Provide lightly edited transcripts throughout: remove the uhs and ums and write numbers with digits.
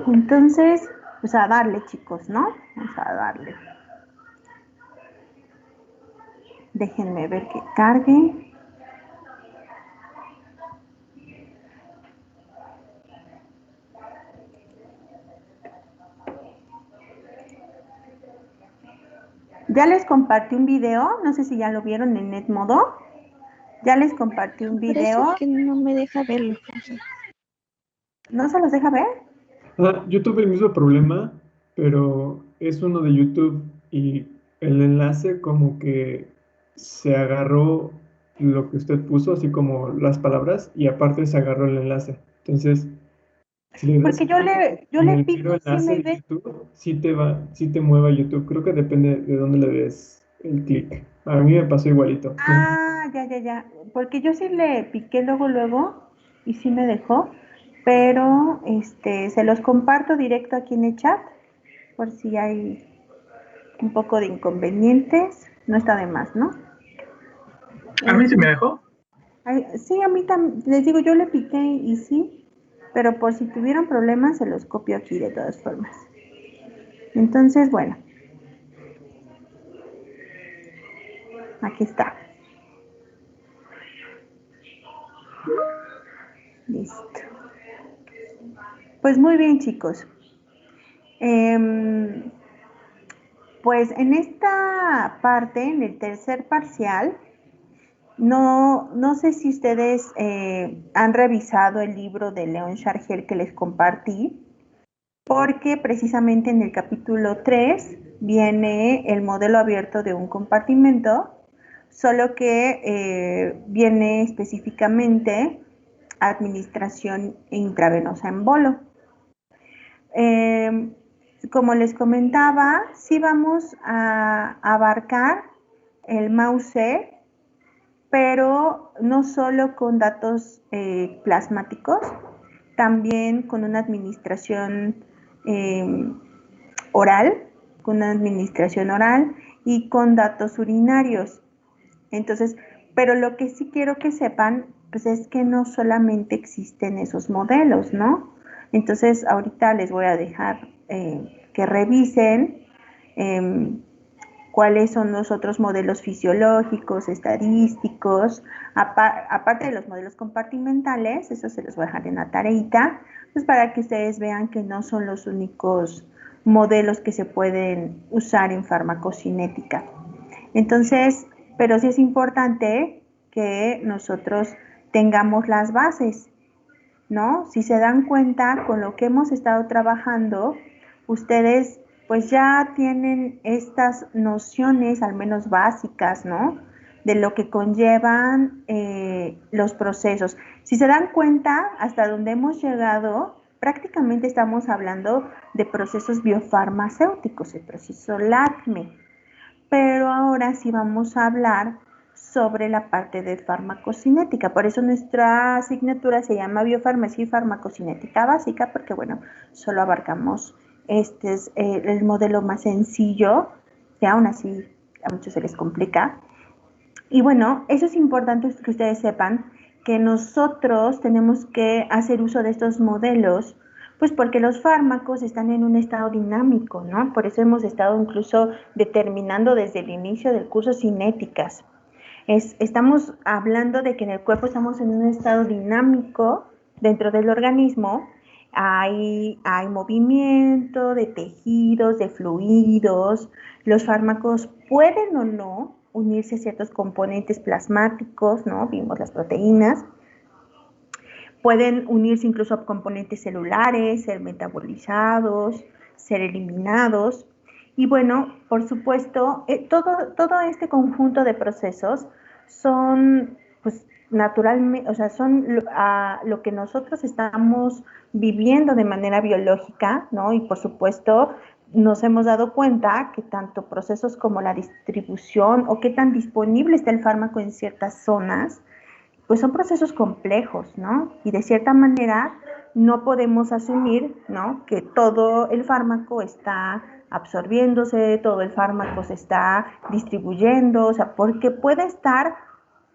Entonces, pues a darle, chicos, ¿no? Vamos a darle. Déjenme ver que cargue. Ya les compartí un video, no sé si ya lo vieron en Netmodo. Ya les compartí un Parece video. que no me deja verlo. ¿No se los deja ver? Ah, yo tuve el mismo problema, pero es uno de YouTube y el enlace como que se agarró lo que usted puso, así como las palabras, y aparte se agarró el enlace. Entonces, si le das Porque clic yo en le el pico mero y sí enlace me de deja. YouTube, sí te va, sí te mueve a YouTube. Creo que depende de dónde le des el clic. A mí me pasó igualito. Ah, ya. Porque yo sí le piqué luego y sí me dejó. Pero se los comparto directo aquí en el chat por si hay un poco de inconvenientes. No está de más, ¿no? A mí sí me Entonces, dejó. sí, a mí también, les digo, yo le piqué y sí, pero por si tuvieron problemas se los copio aquí de todas formas. Entonces, bueno, aquí está. Listo. Pues muy bien, chicos. Eh, pues en esta parte, en el tercer parcial, no sé si ustedes han revisado el libro de León Chargel que les compartí, porque precisamente en el capítulo 3 viene el modelo abierto de un compartimento, solo que viene específicamente administración intravenosa en bolo. Eh, como les comentaba, sí vamos a abarcar el Mauser, pero no solo con datos plasmáticos, también con una administración eh, oral, con una administración oral y con datos urinarios. Entonces, pero lo que sí quiero que sepan, pues es que no solamente existen esos modelos, ¿no? Entonces, ahorita les voy a dejar que revisen eh, cuáles son los otros modelos fisiológicos, estadísticos, aparte de los modelos compartimentales, eso se los voy a dejar en la tareita, pues para que ustedes vean que no son los únicos modelos que se pueden usar en farmacocinética. Entonces, pero sí es importante que nosotros tengamos las bases, ¿no? Si se dan cuenta con lo que hemos estado trabajando, ustedes pues ya tienen estas nociones, al menos básicas, ¿no? De lo que conllevan los procesos. Si se dan cuenta, hasta donde hemos llegado, prácticamente estamos hablando de procesos biofarmacéuticos, el proceso LACME, pero ahora sí vamos a hablar sobre la parte de farmacocinética. Por eso nuestra asignatura se llama Biofarmacia y Farmacocinética Básica, porque bueno, solo abarcamos este es el modelo más sencillo, que aún así a muchos se les complica. Y bueno, eso es importante que ustedes sepan que nosotros tenemos que hacer uso de estos modelos, pues porque los fármacos están en un estado dinámico, ¿no? Por eso hemos estado incluso determinando desde el inicio del curso cinéticas. Estamos hablando de que en el cuerpo estamos en un estado dinámico dentro del organismo. Hay movimiento de tejidos, de fluidos. Los fármacos pueden o no unirse a ciertos componentes plasmáticos, ¿no? Vimos las proteínas. Pueden unirse incluso a componentes celulares, ser metabolizados, ser eliminados. Y bueno, por supuesto, todo este conjunto de procesos son, pues, naturalmente, o sea, son lo que nosotros estamos viviendo de manera biológica, ¿no? Y por supuesto, nos hemos dado cuenta que tanto procesos como la distribución o qué tan disponible está el fármaco en ciertas zonas, pues son procesos complejos, ¿no? Y de cierta manera no podemos asumir, ¿no? Que todo el fármaco está absorbiéndose, todo el fármaco se está distribuyendo, o sea, porque puede estar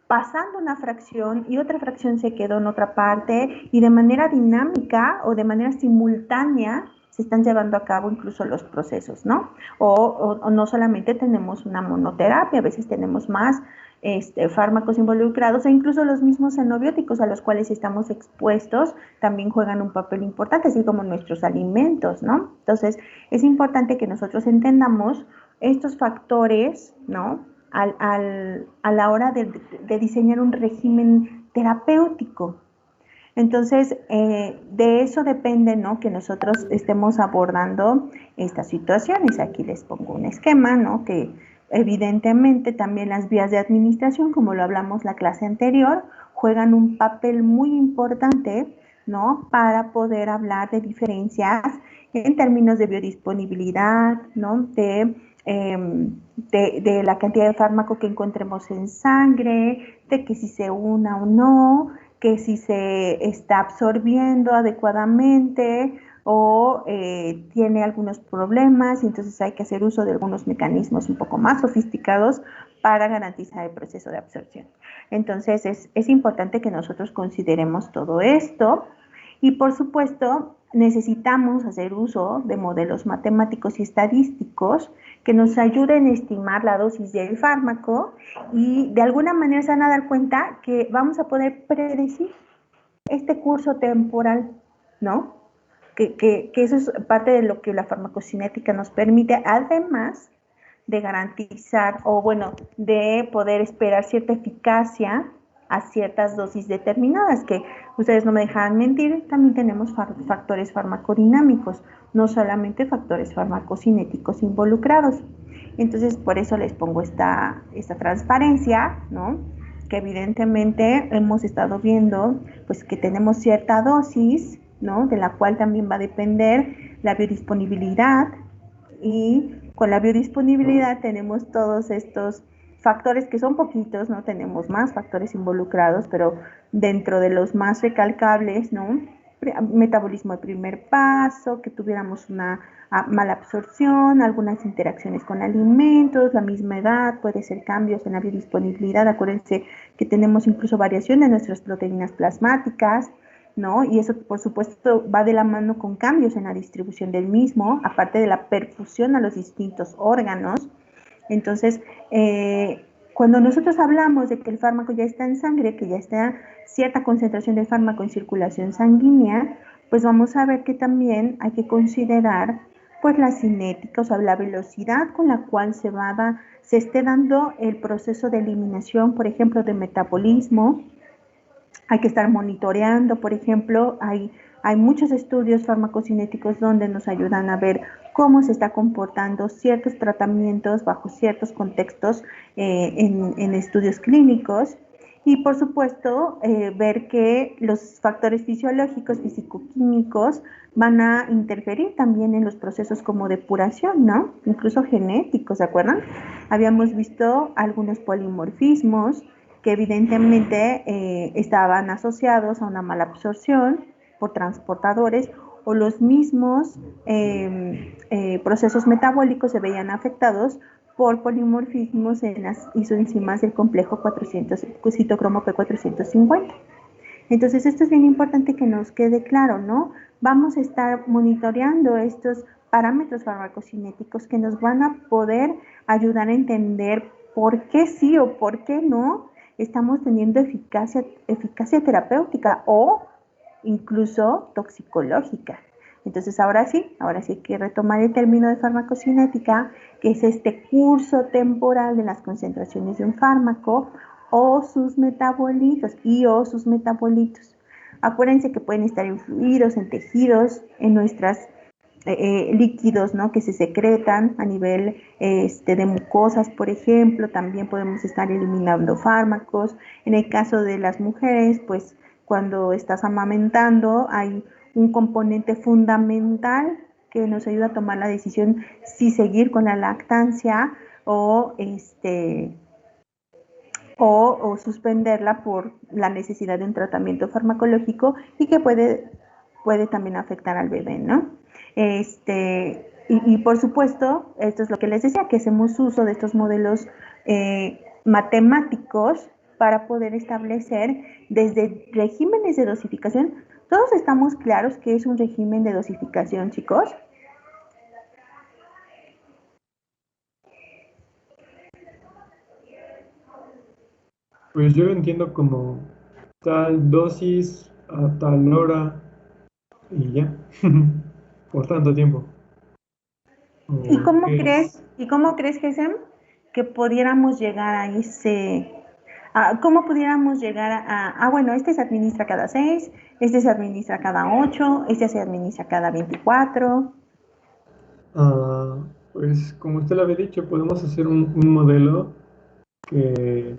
pasando una fracción y otra fracción se quedó en otra parte y de manera dinámica o de manera simultánea se están llevando a cabo incluso los procesos, ¿no? O no solamente tenemos una monoterapia, a veces tenemos más fármacos involucrados e incluso los mismos xenobióticos a los cuales estamos expuestos también juegan un papel importante, así como nuestros alimentos, ¿no? Entonces, es importante que nosotros entendamos estos factores, ¿no? A la hora de diseñar un régimen terapéutico. Entonces, de eso depende, ¿no? Que nosotros estemos abordando estas situaciones. Aquí les pongo un esquema, ¿no? Que evidentemente también las vías de administración, como lo hablamos la clase anterior, juegan un papel muy importante, ¿no? Para poder hablar de diferencias en términos de biodisponibilidad, ¿no? De la cantidad de fármaco que encontremos en sangre, de que si se una o no, que si se está absorbiendo adecuadamente o tiene algunos problemas, y entonces hay que hacer uso de algunos mecanismos un poco más sofisticados para garantizar el proceso de absorción. Entonces es importante que nosotros consideremos todo esto y por supuesto necesitamos hacer uso de modelos matemáticos y estadísticos que nos ayuden a estimar la dosis del fármaco y de alguna manera se van a dar cuenta que vamos a poder predecir este curso temporal, ¿no? Que eso es parte de lo que la farmacocinética nos permite, además de garantizar, o bueno, de poder esperar cierta eficacia a ciertas dosis determinadas, que ustedes no me dejarán mentir, también tenemos factores farmacodinámicos, no solamente factores farmacocinéticos involucrados. Entonces, por eso les pongo esta transparencia, ¿no? Que evidentemente hemos estado viendo, pues que tenemos cierta dosis, ¿no? De la cual también va a depender la biodisponibilidad y con la biodisponibilidad tenemos todos estos factores que son poquitos, ¿no? Tenemos más factores involucrados, pero dentro de los más recalcables, ¿no? Metabolismo de primer paso, que tuviéramos una mala absorción, algunas interacciones con alimentos, la misma edad, puede ser cambios en la biodisponibilidad. Acuérdense que tenemos incluso variación de nuestras proteínas plasmáticas, ¿no? Y eso, por supuesto, va de la mano con cambios en la distribución del mismo, aparte de la perfusión a los distintos órganos. Entonces, cuando nosotros hablamos de que el fármaco ya está en sangre, que ya está cierta concentración de fármaco en circulación sanguínea, pues vamos a ver que también hay que considerar pues la cinética, o sea, la velocidad con la cual se esté dando el proceso de eliminación, por ejemplo, de metabolismo. Hay que estar monitoreando, por ejemplo, hay muchos estudios farmacocinéticos donde nos ayudan a ver cómo se está comportando ciertos tratamientos bajo ciertos contextos en estudios clínicos. Y por supuesto, ver que los factores fisiológicos, fisicoquímicos, van a interferir también en los procesos como depuración, ¿no? Incluso genéticos, ¿se acuerdan? Habíamos visto algunos polimorfismos que evidentemente estaban asociados a una mala absorción por transportadores o los mismos procesos metabólicos se veían afectados por polimorfismos en las isoenzimas del complejo 400, citocromo P450. Entonces, esto es bien importante que nos quede claro, ¿no? Vamos a estar monitoreando estos parámetros farmacocinéticos que nos van a poder ayudar a entender por qué sí o por qué no estamos teniendo eficacia terapéutica o incluso toxicológica. Entonces, ahora sí hay que retomar el término de farmacocinética, que es este curso temporal de las concentraciones de un fármaco o sus metabolitos o sus metabolitos. Acuérdense que pueden estar en fluidos, en tejidos, en nuestras líquidos, ¿no? Que se secretan a nivel de mucosas, por ejemplo. También podemos estar eliminando fármacos. En el caso de las mujeres, pues cuando estás amamentando hay un componente fundamental que nos ayuda a tomar la decisión si seguir con la lactancia o suspenderla por la necesidad de un tratamiento farmacológico y que puede también afectar al bebé, ¿no? Y por supuesto, esto es lo que les decía, que hacemos uso de estos modelos matemáticos para poder establecer desde regímenes de dosificación. ¿Todos estamos claros que es un régimen de dosificación, chicos? Pues yo lo entiendo como tal dosis a tal hora y ya, por tanto tiempo. ¿Y ¿O qué es? cómo crees, Gesem, que pudiéramos llegar a cómo pudiéramos llegar bueno, este se administra cada 6, este se administra cada 8, este se administra cada 24? Ah, pues como usted lo había dicho, podemos hacer un modelo que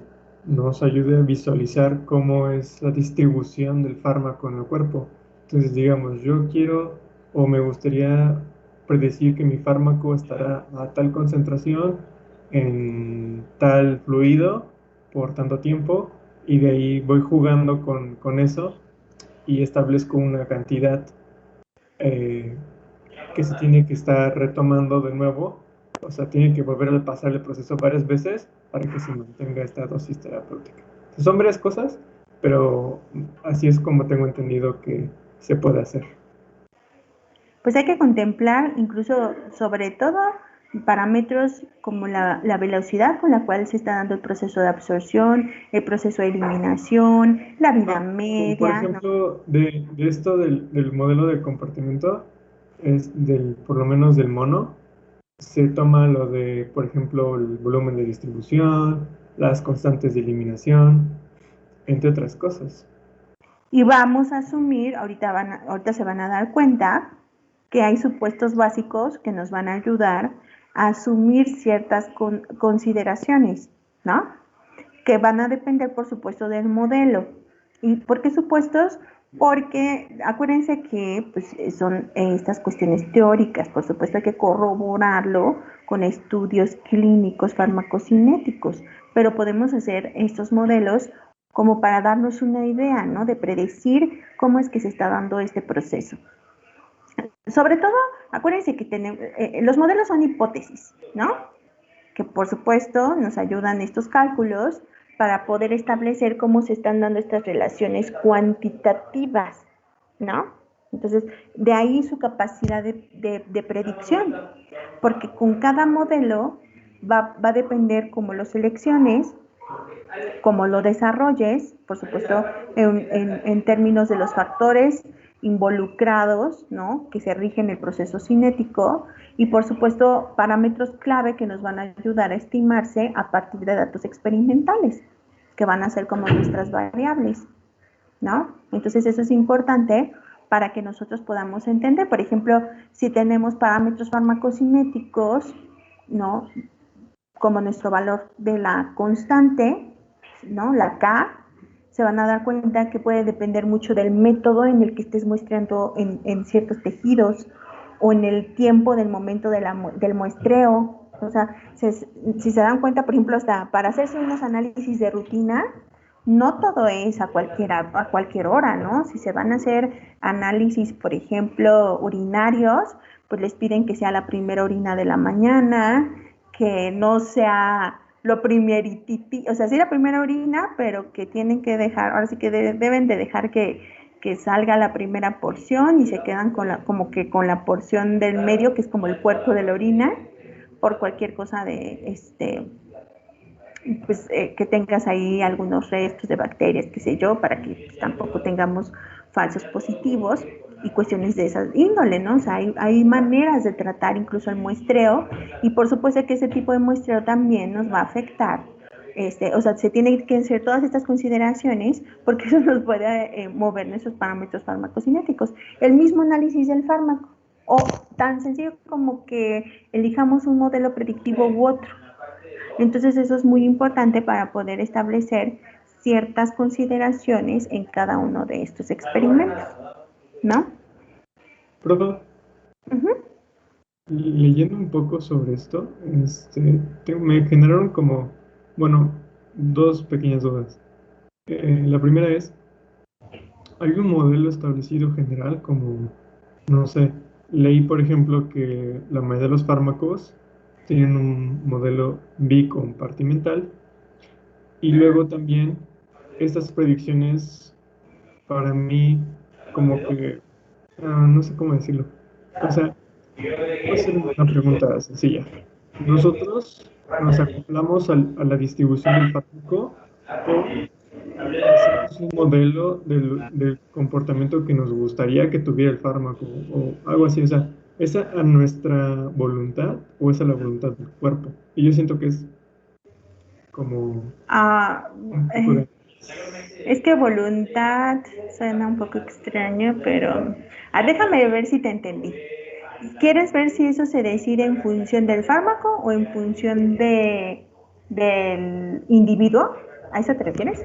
nos ayude a visualizar cómo es la distribución del fármaco en el cuerpo. Entonces, digamos, yo quiero o me gustaría predecir que mi fármaco estará a tal concentración en tal fluido por tanto tiempo y de ahí voy jugando con eso y establezco una cantidad eh, que se tiene que estar retomando de nuevo, o sea, tiene que volver a pasar el proceso varias veces para que se mantenga esta dosis terapéutica. Son varias cosas, pero así es como tengo entendido que se puede hacer. Pues hay que contemplar incluso, sobre todo, parámetros como la velocidad con la cual se está dando el proceso de absorción, el proceso de eliminación, la vida Como por media, ¿no? ejemplo, de esto del modelo de comportamiento, es por lo menos del mono, se toma lo de, por ejemplo, el volumen de distribución, las constantes de eliminación, entre otras cosas. Y vamos a asumir, ahorita se van a dar cuenta que hay supuestos básicos que nos van a ayudar a asumir ciertas consideraciones, ¿no? Que van a depender, por supuesto, del modelo. ¿Y por qué supuestos? Porque acuérdense que pues, son estas cuestiones teóricas, por supuesto hay que corroborarlo con estudios clínicos farmacocinéticos, pero podemos hacer estos modelos como para darnos una idea, ¿no? De predecir cómo es que se está dando este proceso. Sobre todo, acuérdense que los modelos son hipótesis, ¿no? Que por supuesto nos ayudan estos cálculos para poder establecer cómo se están dando estas relaciones cuantitativas, ¿no? Entonces, de ahí su capacidad de predicción, porque con cada modelo va a depender cómo lo selecciones, cómo lo desarrolles, por supuesto, en términos de los factores involucrados, ¿no? Que se rigen el proceso cinético y, por supuesto, parámetros clave que nos van a ayudar a estimarse a partir de datos experimentales, que van a ser como nuestras variables, ¿no? Entonces, eso es importante para que nosotros podamos entender, por ejemplo, si tenemos parámetros farmacocinéticos, ¿no? Como nuestro valor de la constante, ¿no? La K, se van a dar cuenta que puede depender mucho del método en el que estés muestreando en ciertos tejidos o en el tiempo del momento del muestreo. O sea, si se dan cuenta, por ejemplo, hasta para hacerse unos análisis de rutina, no todo es a cualquier hora, ¿no? Si se van a hacer análisis, por ejemplo, urinarios, pues les piden que sea la primera orina de la mañana, que no sea lo primerititi, o sea, sí la primera orina, pero que tienen que dejar, ahora sí que deben de dejar que salga la primera porción y se quedan como que con la porción del medio, que es como el puerco de la orina, por cualquier cosa pues que tengas ahí algunos restos de bacterias, qué sé yo, para que pues, tampoco tengamos falsos positivos y cuestiones de esa índole, ¿no? O sea, hay maneras de tratar incluso el muestreo y por supuesto que ese tipo de muestreo también nos va a afectar. O sea, se tienen que hacer todas estas consideraciones porque eso nos puede mover nuestros parámetros farmacocinéticos. El mismo análisis del fármaco o tan sencillo como que elijamos un modelo predictivo u otro. Entonces eso es muy importante para poder establecer ciertas consideraciones en cada uno de estos experimentos, ¿no? Profe, Uh-huh. leyendo un poco sobre esto, me generaron como, bueno, dos pequeñas dudas. La primera es, ¿hay un modelo establecido general como, no sé, leí por ejemplo que la mayoría de los fármacos tienen un modelo bicompartimental y luego también estas predicciones para mí como que, no sé cómo decirlo. O sea, voy a hacer una pregunta sencilla. ¿Nosotros nos acoplamos a la distribución del fármaco o hacemos un modelo del comportamiento que nos gustaría que tuviera el fármaco o algo así? O sea, ¿es a nuestra voluntad o es a la voluntad del cuerpo? Y yo siento que es como Ah, un poco eh, de... es que voluntad suena un poco extraño, pero déjame ver si te entendí. ¿Quieres ver si eso se decide en función del fármaco o en función del individuo? ¿A eso te refieres?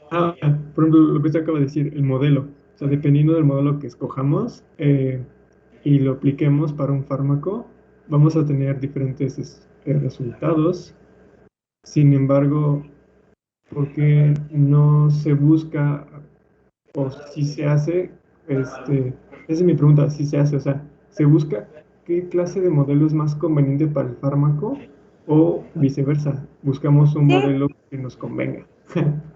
Por ejemplo, lo que usted acaba de decir, el modelo. O sea, dependiendo del modelo que escojamos y lo apliquemos para un fármaco, vamos a tener diferentes resultados. Sin embargo, ¿por qué no se busca o si se hace? Esa es mi pregunta, si se hace, o sea, ¿se busca qué clase de modelo es más conveniente para el fármaco o viceversa? Buscamos un Sí, modelo que nos convenga.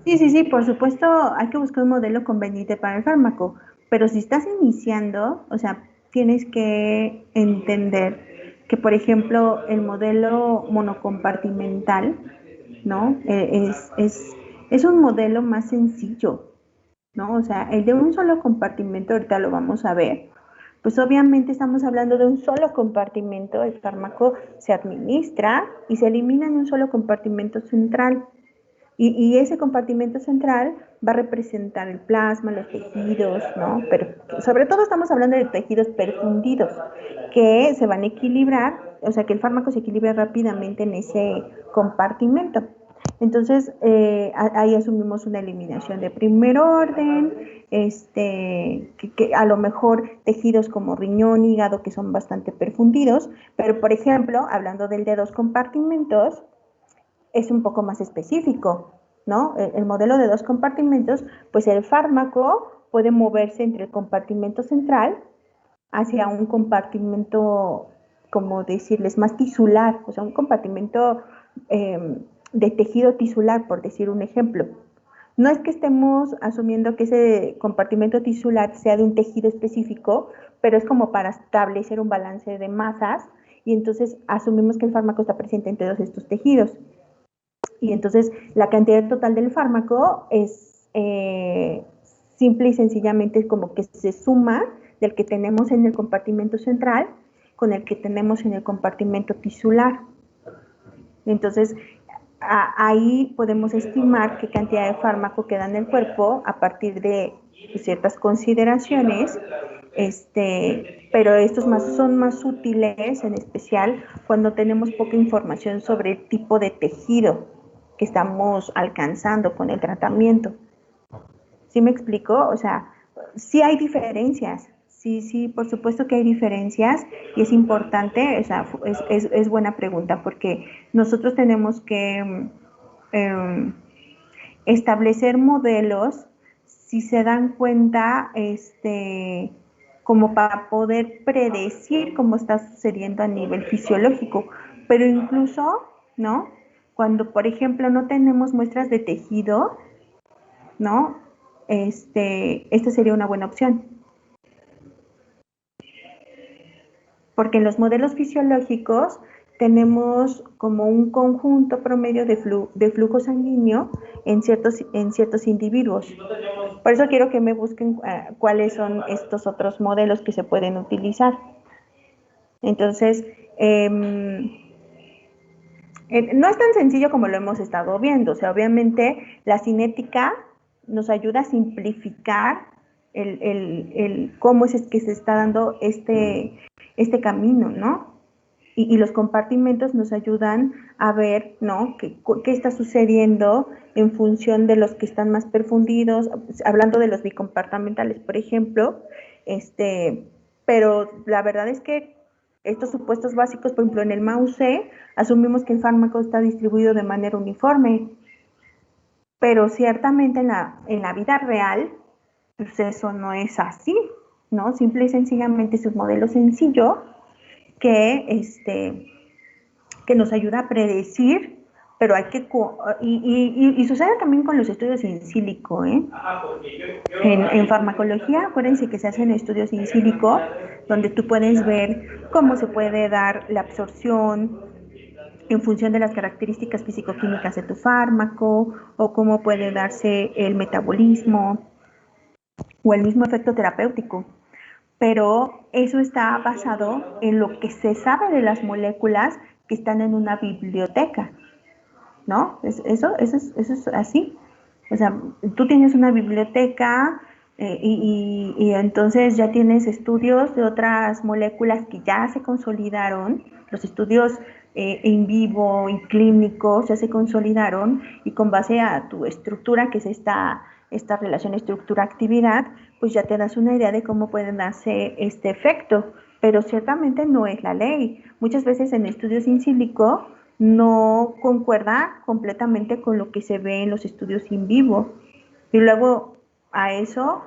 sí, por supuesto hay que buscar un modelo conveniente para el fármaco, pero si estás iniciando, o sea, tienes que entender que, por ejemplo, el modelo monocompartimental, ¿no? Es un modelo más sencillo, ¿no? O sea, el de un solo compartimento, ahorita lo vamos a ver, pues obviamente estamos hablando de un solo compartimento, el fármaco se administra y se elimina en un solo compartimento central. Y ese compartimento central va a representar el plasma, los tejidos, ¿no? Pero sobre todo estamos hablando de tejidos perfundidos que se van a equilibrar, o sea, que el fármaco se equilibra rápidamente en ese compartimento. Entonces, ahí asumimos una eliminación de primer orden, que a lo mejor tejidos como riñón, hígado, que son bastante perfundidos, pero por ejemplo, hablando del de dos compartimentos, es un poco más específico, ¿no? El modelo de dos compartimentos, pues el fármaco puede moverse entre el compartimento central hacia un compartimento, como decirles, más tisular, o sea, un compartimento de tejido tisular, por decir un ejemplo. No es que estemos asumiendo que ese compartimento tisular sea de un tejido específico, pero es como para establecer un balance de masas y entonces asumimos que el fármaco está presente en todos estos tejidos. Y entonces la cantidad total del fármaco es simple y sencillamente como que se suma del que tenemos en el compartimento central con el que tenemos en el compartimento tisular. Entonces, ahí podemos estimar qué cantidad de fármaco queda en el cuerpo a partir de ciertas consideraciones, pero estos son más útiles, en especial cuando tenemos poca información sobre el tipo de tejido que estamos alcanzando con el tratamiento. ¿Sí me explico? O sea, sí hay diferencias, sí, por supuesto que hay diferencias y es importante, o sea, es buena pregunta porque nosotros tenemos que eh, establecer modelos, si se dan cuenta, como para poder predecir cómo está sucediendo a nivel fisiológico, pero incluso, ¿no? Cuando, por ejemplo, no tenemos muestras de tejido, ¿no? Esta sería una buena opción. Porque en los modelos fisiológicos tenemos como un conjunto promedio de flujo sanguíneo en ciertos individuos. Por eso quiero que me busquen cuáles son estos otros modelos que se pueden utilizar. Entonces, no es tan sencillo como lo hemos estado viendo. O sea, obviamente la cinética nos ayuda a simplificar cómo es que se está dando este camino, ¿no? Y los compartimentos nos ayudan a ver, ¿no? ¿Qué está sucediendo en función de los que están más perfundidos? Hablando de los bicompartimentales, por ejemplo, pero la verdad es que estos supuestos básicos, por ejemplo, en el MAUSE, asumimos que el fármaco está distribuido de manera uniforme, pero ciertamente en la vida real, pues eso no es así, ¿no? Simple y sencillamente es un modelo sencillo que nos ayuda a predecir pero hay que, y sucede también con los estudios in silico, ¿eh? En farmacología, acuérdense que se hacen estudios in silico, donde tú puedes ver cómo se puede dar la absorción en función de las características físico-químicas de tu fármaco, o cómo puede darse el metabolismo, o el mismo efecto terapéutico. Pero eso está basado en lo que se sabe de las moléculas que están en una biblioteca, ¿no? Eso es así. O sea, tú tienes una biblioteca y entonces ya tienes estudios de otras moléculas que ya se consolidaron, los estudios in vivo y clínicos ya se consolidaron, y con base a tu estructura, que es esta relación estructura-actividad, pues ya te das una idea de cómo pueden darse este efecto, pero ciertamente no es la ley. Muchas veces en estudios in silico no concuerda completamente con lo que se ve en los estudios in vivo. Y luego a eso,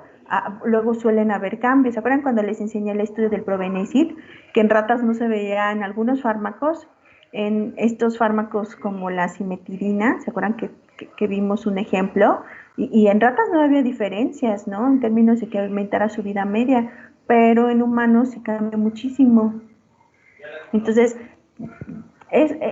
luego suelen haber cambios. ¿Se acuerdan cuando les enseñé el estudio del Probenecid? Que en ratas no se veían algunos fármacos, en estos fármacos como la simetirina, ¿se acuerdan que vimos un ejemplo? Y en ratas no había diferencias, ¿no? En términos de que aumentara su vida media, pero en humanos sí cambia muchísimo. Entonces,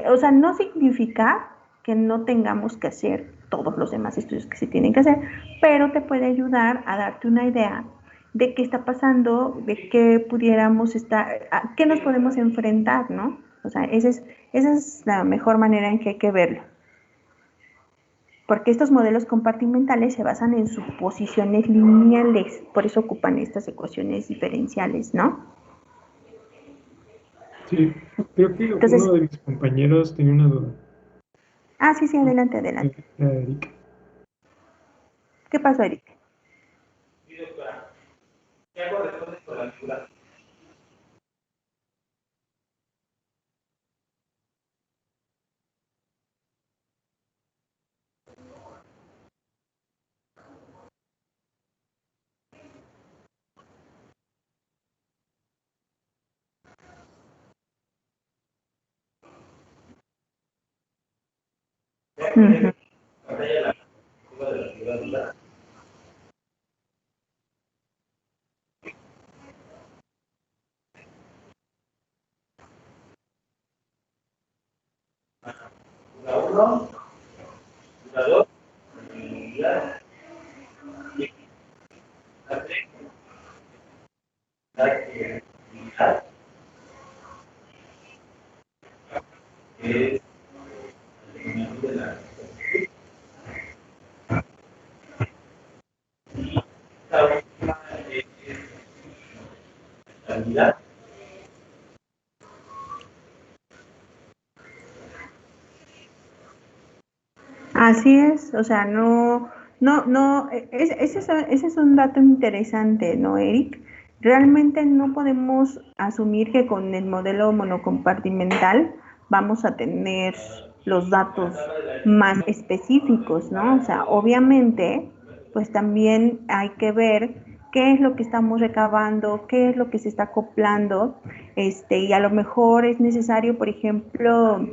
o sea, no significa que no tengamos que hacer todos los demás estudios que se tienen que hacer, pero te puede ayudar a darte una idea de qué está pasando, de qué pudiéramos estar, a qué nos podemos enfrentar, ¿no? O sea, esa es la mejor manera en que hay que verlo. Porque estos modelos compartimentales se basan en suposiciones lineales, por eso ocupan estas ecuaciones diferenciales, ¿no? Sí, creo que Entonces, uno de mis compañeros tenía una duda. sí, adelante, adelante. Eric. ¿Qué pasó, Eric? ¿Qué hago después de la figura? Uh-huh. La 1, la 2, la 3, la que es de la última es calidad. Así es, o sea, ese es un dato interesante, ¿no, Eric? Realmente no podemos asumir que con el modelo monocompartimental vamos a tener los datos más específicos, ¿no? O sea, obviamente, pues también hay que ver qué es lo que estamos recabando, qué es lo que se está acoplando, y a lo mejor es necesario, por ejemplo,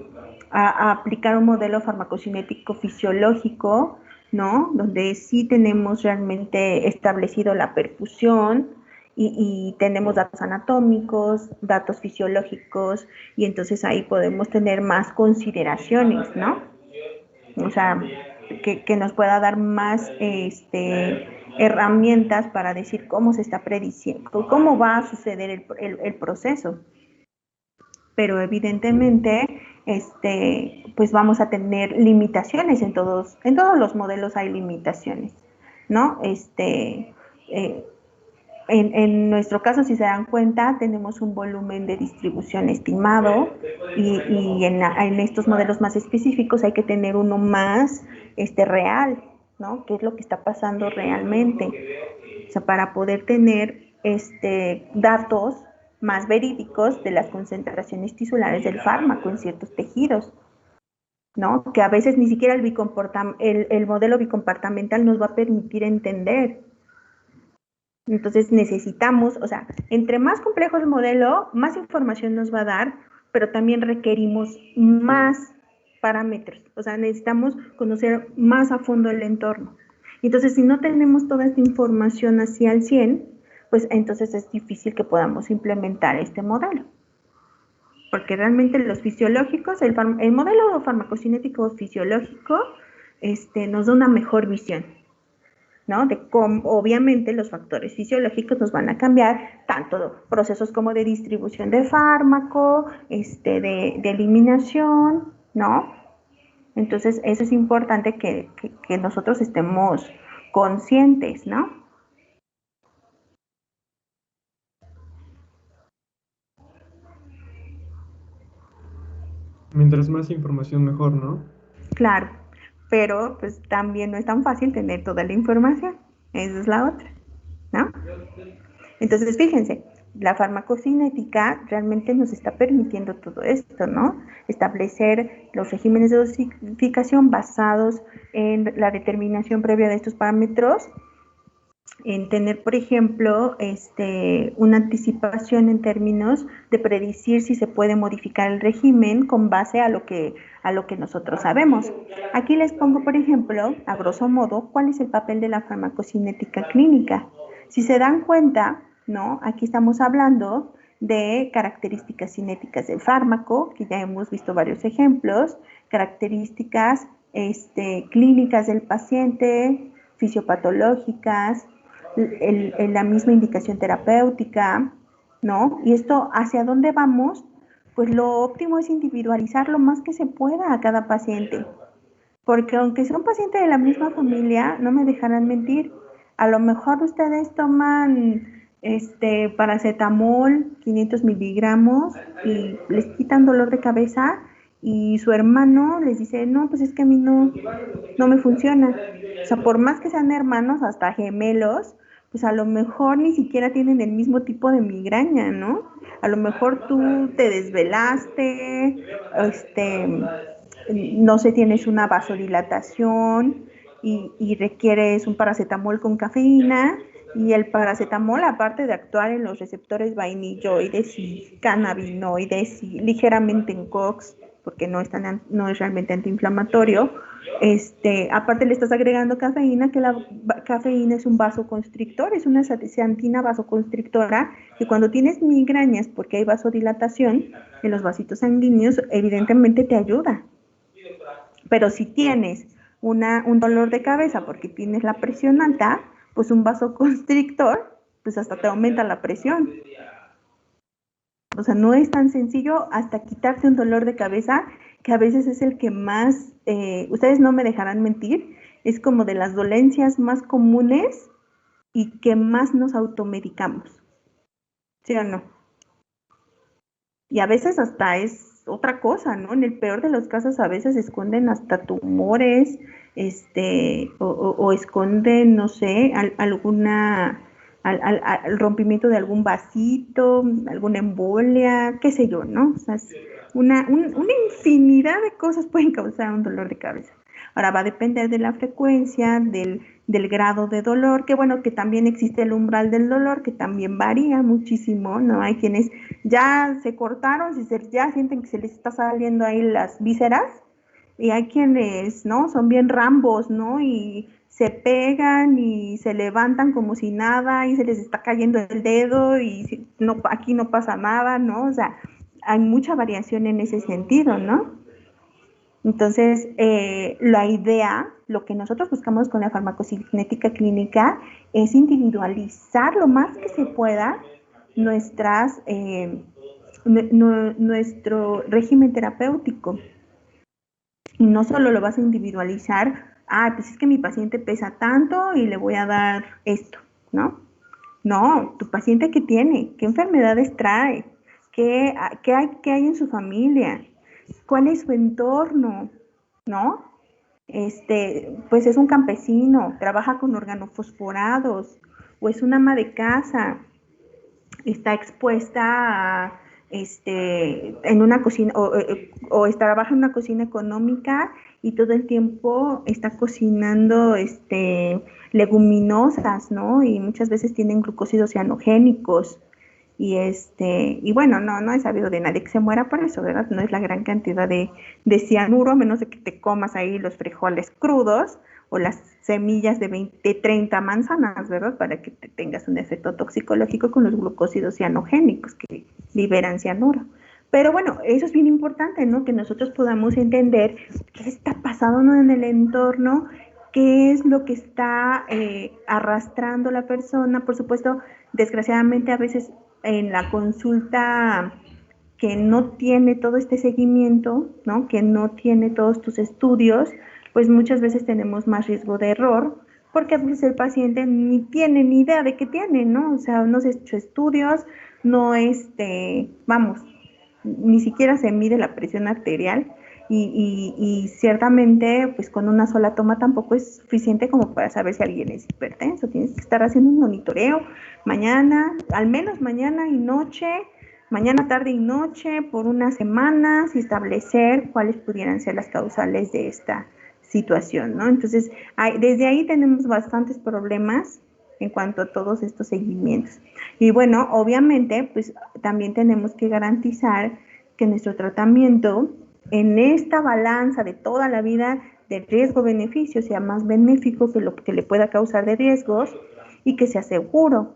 a aplicar un modelo farmacocinético fisiológico, ¿no? Donde sí tenemos realmente establecido la perfusión y tenemos datos anatómicos, datos fisiológicos, y entonces ahí podemos tener más consideraciones, ¿no? O sea, que nos pueda dar más herramientas para decir cómo se está prediciendo, cómo va a suceder el proceso. Pero evidentemente pues vamos a tener limitaciones en todos los modelos hay limitaciones, ¿no? En nuestro caso, si se dan cuenta, tenemos un volumen de distribución estimado y en estos modelos más específicos hay que tener uno más real, ¿no? ¿Qué es lo que está pasando realmente? O sea, para poder tener datos más verídicos de las concentraciones tisulares del fármaco en ciertos tejidos, ¿no? Que a veces ni siquiera el modelo bicomportamental nos va a permitir entender. Entonces necesitamos, o sea, entre más complejo el modelo, más información nos va a dar, pero también requerimos más parámetros, o sea, necesitamos conocer más a fondo el entorno. Entonces, si no tenemos toda esta información así al 100, pues entonces es difícil que podamos implementar este modelo. Porque realmente los fisiológicos, el modelo farmacocinético fisiológico nos da una mejor visión, ¿no? De cómo, obviamente, los factores fisiológicos nos van a cambiar, tanto procesos como de distribución de fármaco, de eliminación, ¿no? Entonces, eso es importante que nosotros estemos conscientes, ¿no? Mientras más información, mejor, ¿no? Claro, pero pues también no es tan fácil tener toda la información. Esa es la otra, ¿no? Entonces, fíjense, la farmacocinética realmente nos está permitiendo todo esto, ¿no? Establecer los regímenes de dosificación basados en la determinación previa de estos parámetros, en tener, por ejemplo, una anticipación en términos de predecir si se puede modificar el régimen con base a lo que nosotros sabemos. Aquí les pongo, por ejemplo, a grosso modo, cuál es el papel de la farmacocinética clínica. Si se dan cuenta, ¿no? Aquí estamos hablando de características cinéticas del fármaco, que ya hemos visto varios ejemplos, características clínicas del paciente, fisiopatológicas, la misma indicación terapéutica, ¿no? Y esto, ¿hacia dónde vamos? Pues lo óptimo es individualizar lo más que se pueda a cada paciente, porque aunque sea un paciente de la misma familia, no me dejarán mentir, a lo mejor ustedes toman paracetamol, 500 miligramos, y les quitan dolor de cabeza, y su hermano les dice, no, pues es que a mí no me funciona. O sea, por más que sean hermanos, hasta gemelos, pues a lo mejor ni siquiera tienen el mismo tipo de migraña, ¿no? A lo mejor tú te desvelaste, no sé, tienes una vasodilatación y requieres un paracetamol con cafeína, y el paracetamol, aparte de actuar en los receptores vainilloides y cannabinoides y ligeramente en COX, porque no es realmente antiinflamatorio, aparte le estás agregando cafeína, que la cafeína es un vasoconstrictor, es una ciantina vasoconstrictora, que cuando tienes migrañas porque hay vasodilatación en los vasitos sanguíneos, evidentemente te ayuda. Pero si tienes un dolor de cabeza porque tienes la presión alta, pues un vasoconstrictor, pues hasta te aumenta la presión. O sea, no es tan sencillo hasta quitarte un dolor de cabeza, que a veces es el que más, ustedes no me dejarán mentir, es como de las dolencias más comunes y que más nos automedicamos. ¿Sí o no? Y a veces hasta es otra cosa, ¿no? En el peor de los casos a veces esconden hasta tumores, o esconden, no sé, al rompimiento de algún vasito, alguna embolia, qué sé yo, ¿no? O sea, es una infinidad de cosas pueden causar un dolor de cabeza. Ahora va a depender de la frecuencia, del grado de dolor, que bueno, que también existe el umbral del dolor, que también varía muchísimo, ¿no? Hay quienes ya se cortaron, ya sienten que se les está saliendo ahí las vísceras, y hay quienes, ¿no? Son bien rambos, ¿no? Y se pegan y se levantan como si nada y se les está cayendo el dedo y no, aquí no pasa nada, ¿no? O sea, hay mucha variación en ese sentido, ¿no? Entonces, la idea, lo que nosotros buscamos con la farmacocinética clínica es individualizar lo más que se pueda nuestro régimen terapéutico. Y no solo lo vas a individualizar, pues es que mi paciente pesa tanto y le voy a dar esto, ¿no? No, tu paciente, ¿qué tiene? ¿Qué enfermedades trae? ¿Qué hay en su familia? ¿Cuál es su entorno? ¿No? Pues es un campesino, trabaja con organofosforados, o es una ama de casa, está expuesta a, en una cocina, o trabaja en una cocina económica y todo el tiempo está cocinando leguminosas, ¿no? Y muchas veces tienen glucósidos cianogénicos, y bueno, no he sabido de nadie que se muera por eso, ¿verdad? No es la gran cantidad de cianuro, a menos de que te comas ahí los frijoles crudos o las semillas de 20, 30 manzanas, ¿verdad? Para que te tengas un efecto toxicológico con los glucósidos cianogénicos que liberan cianuro. Pero bueno, eso es bien importante, ¿no? Que nosotros podamos entender qué está pasando en el entorno, qué es lo que está arrastrando la persona. Por supuesto, desgraciadamente a veces en la consulta que no tiene todo este seguimiento, ¿no? Que no tiene todos tus estudios, pues muchas veces tenemos más riesgo de error, porque a veces el paciente ni tiene ni idea de qué tiene, ¿no? O sea, no se ha hecho estudios, no vamos, ni siquiera se mide la presión arterial y ciertamente pues con una sola toma tampoco es suficiente como para saber si alguien es hipertenso. Tienes que estar haciendo un monitoreo mañana, al menos mañana y noche, mañana, tarde y noche por unas semanas y establecer cuáles pudieran ser las causales de esta situación, ¿no? Entonces, desde ahí tenemos bastantes problemas en cuanto a todos estos seguimientos. Y bueno, obviamente, pues también tenemos que garantizar que nuestro tratamiento en esta balanza de toda la vida de riesgo-beneficio sea más benéfico que lo que le pueda causar de riesgos y que sea seguro.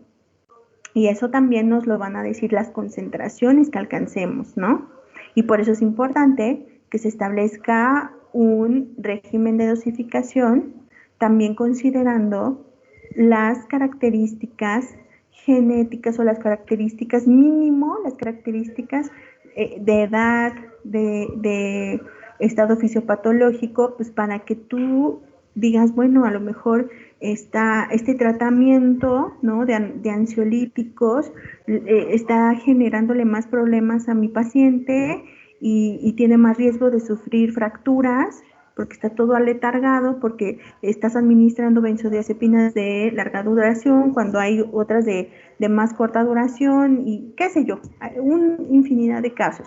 Y eso también nos lo van a decir las concentraciones que alcancemos, ¿no? Y por eso es importante que se establezca un régimen de dosificación, también considerando las características genéticas o las características mínimo, las características de edad, de estado fisiopatológico, pues para que tú digas, bueno, a lo mejor este tratamiento, ¿no? de ansiolíticos está generándole más problemas a mi paciente y tiene más riesgo de sufrir fracturas porque está todo aletargado, porque estás administrando benzodiazepinas de larga duración cuando hay otras de más corta duración y qué sé yo, hay una infinidad de casos.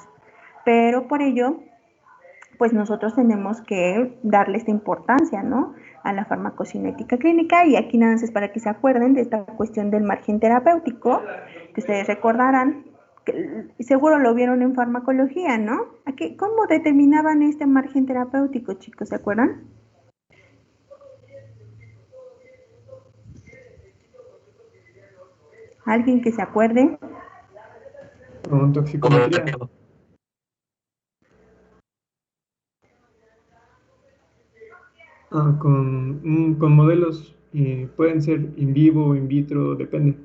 Pero por ello, pues nosotros tenemos que darle esta importancia, ¿no? A la farmacocinética clínica, y aquí nada más es para que se acuerden de esta cuestión del margen terapéutico, que ustedes recordarán, que seguro lo vieron en farmacología, ¿no? Aquí, ¿cómo determinaban este margen terapéutico, chicos? ¿Se acuerdan? ¿Alguien que se acuerde? Con toxicometría. Con modelos pueden ser in vivo o in vitro, depende.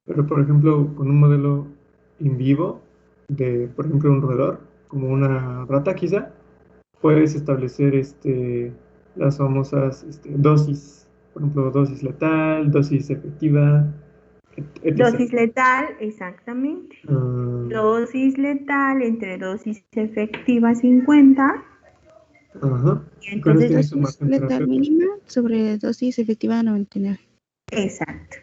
Pero, por ejemplo, con un modelo in vivo de, por ejemplo, un roedor, como una rata quizá, puedes establecer las famosas dosis, por ejemplo, dosis letal, dosis efectiva, etc. Dosis letal, exactamente. Ah, Dosis letal entre dosis efectiva 50. ajá. Y Y con eso entonces, tienes un Dosis margen letal terapéutico. mínima sobre dosis efectiva 99. exacto.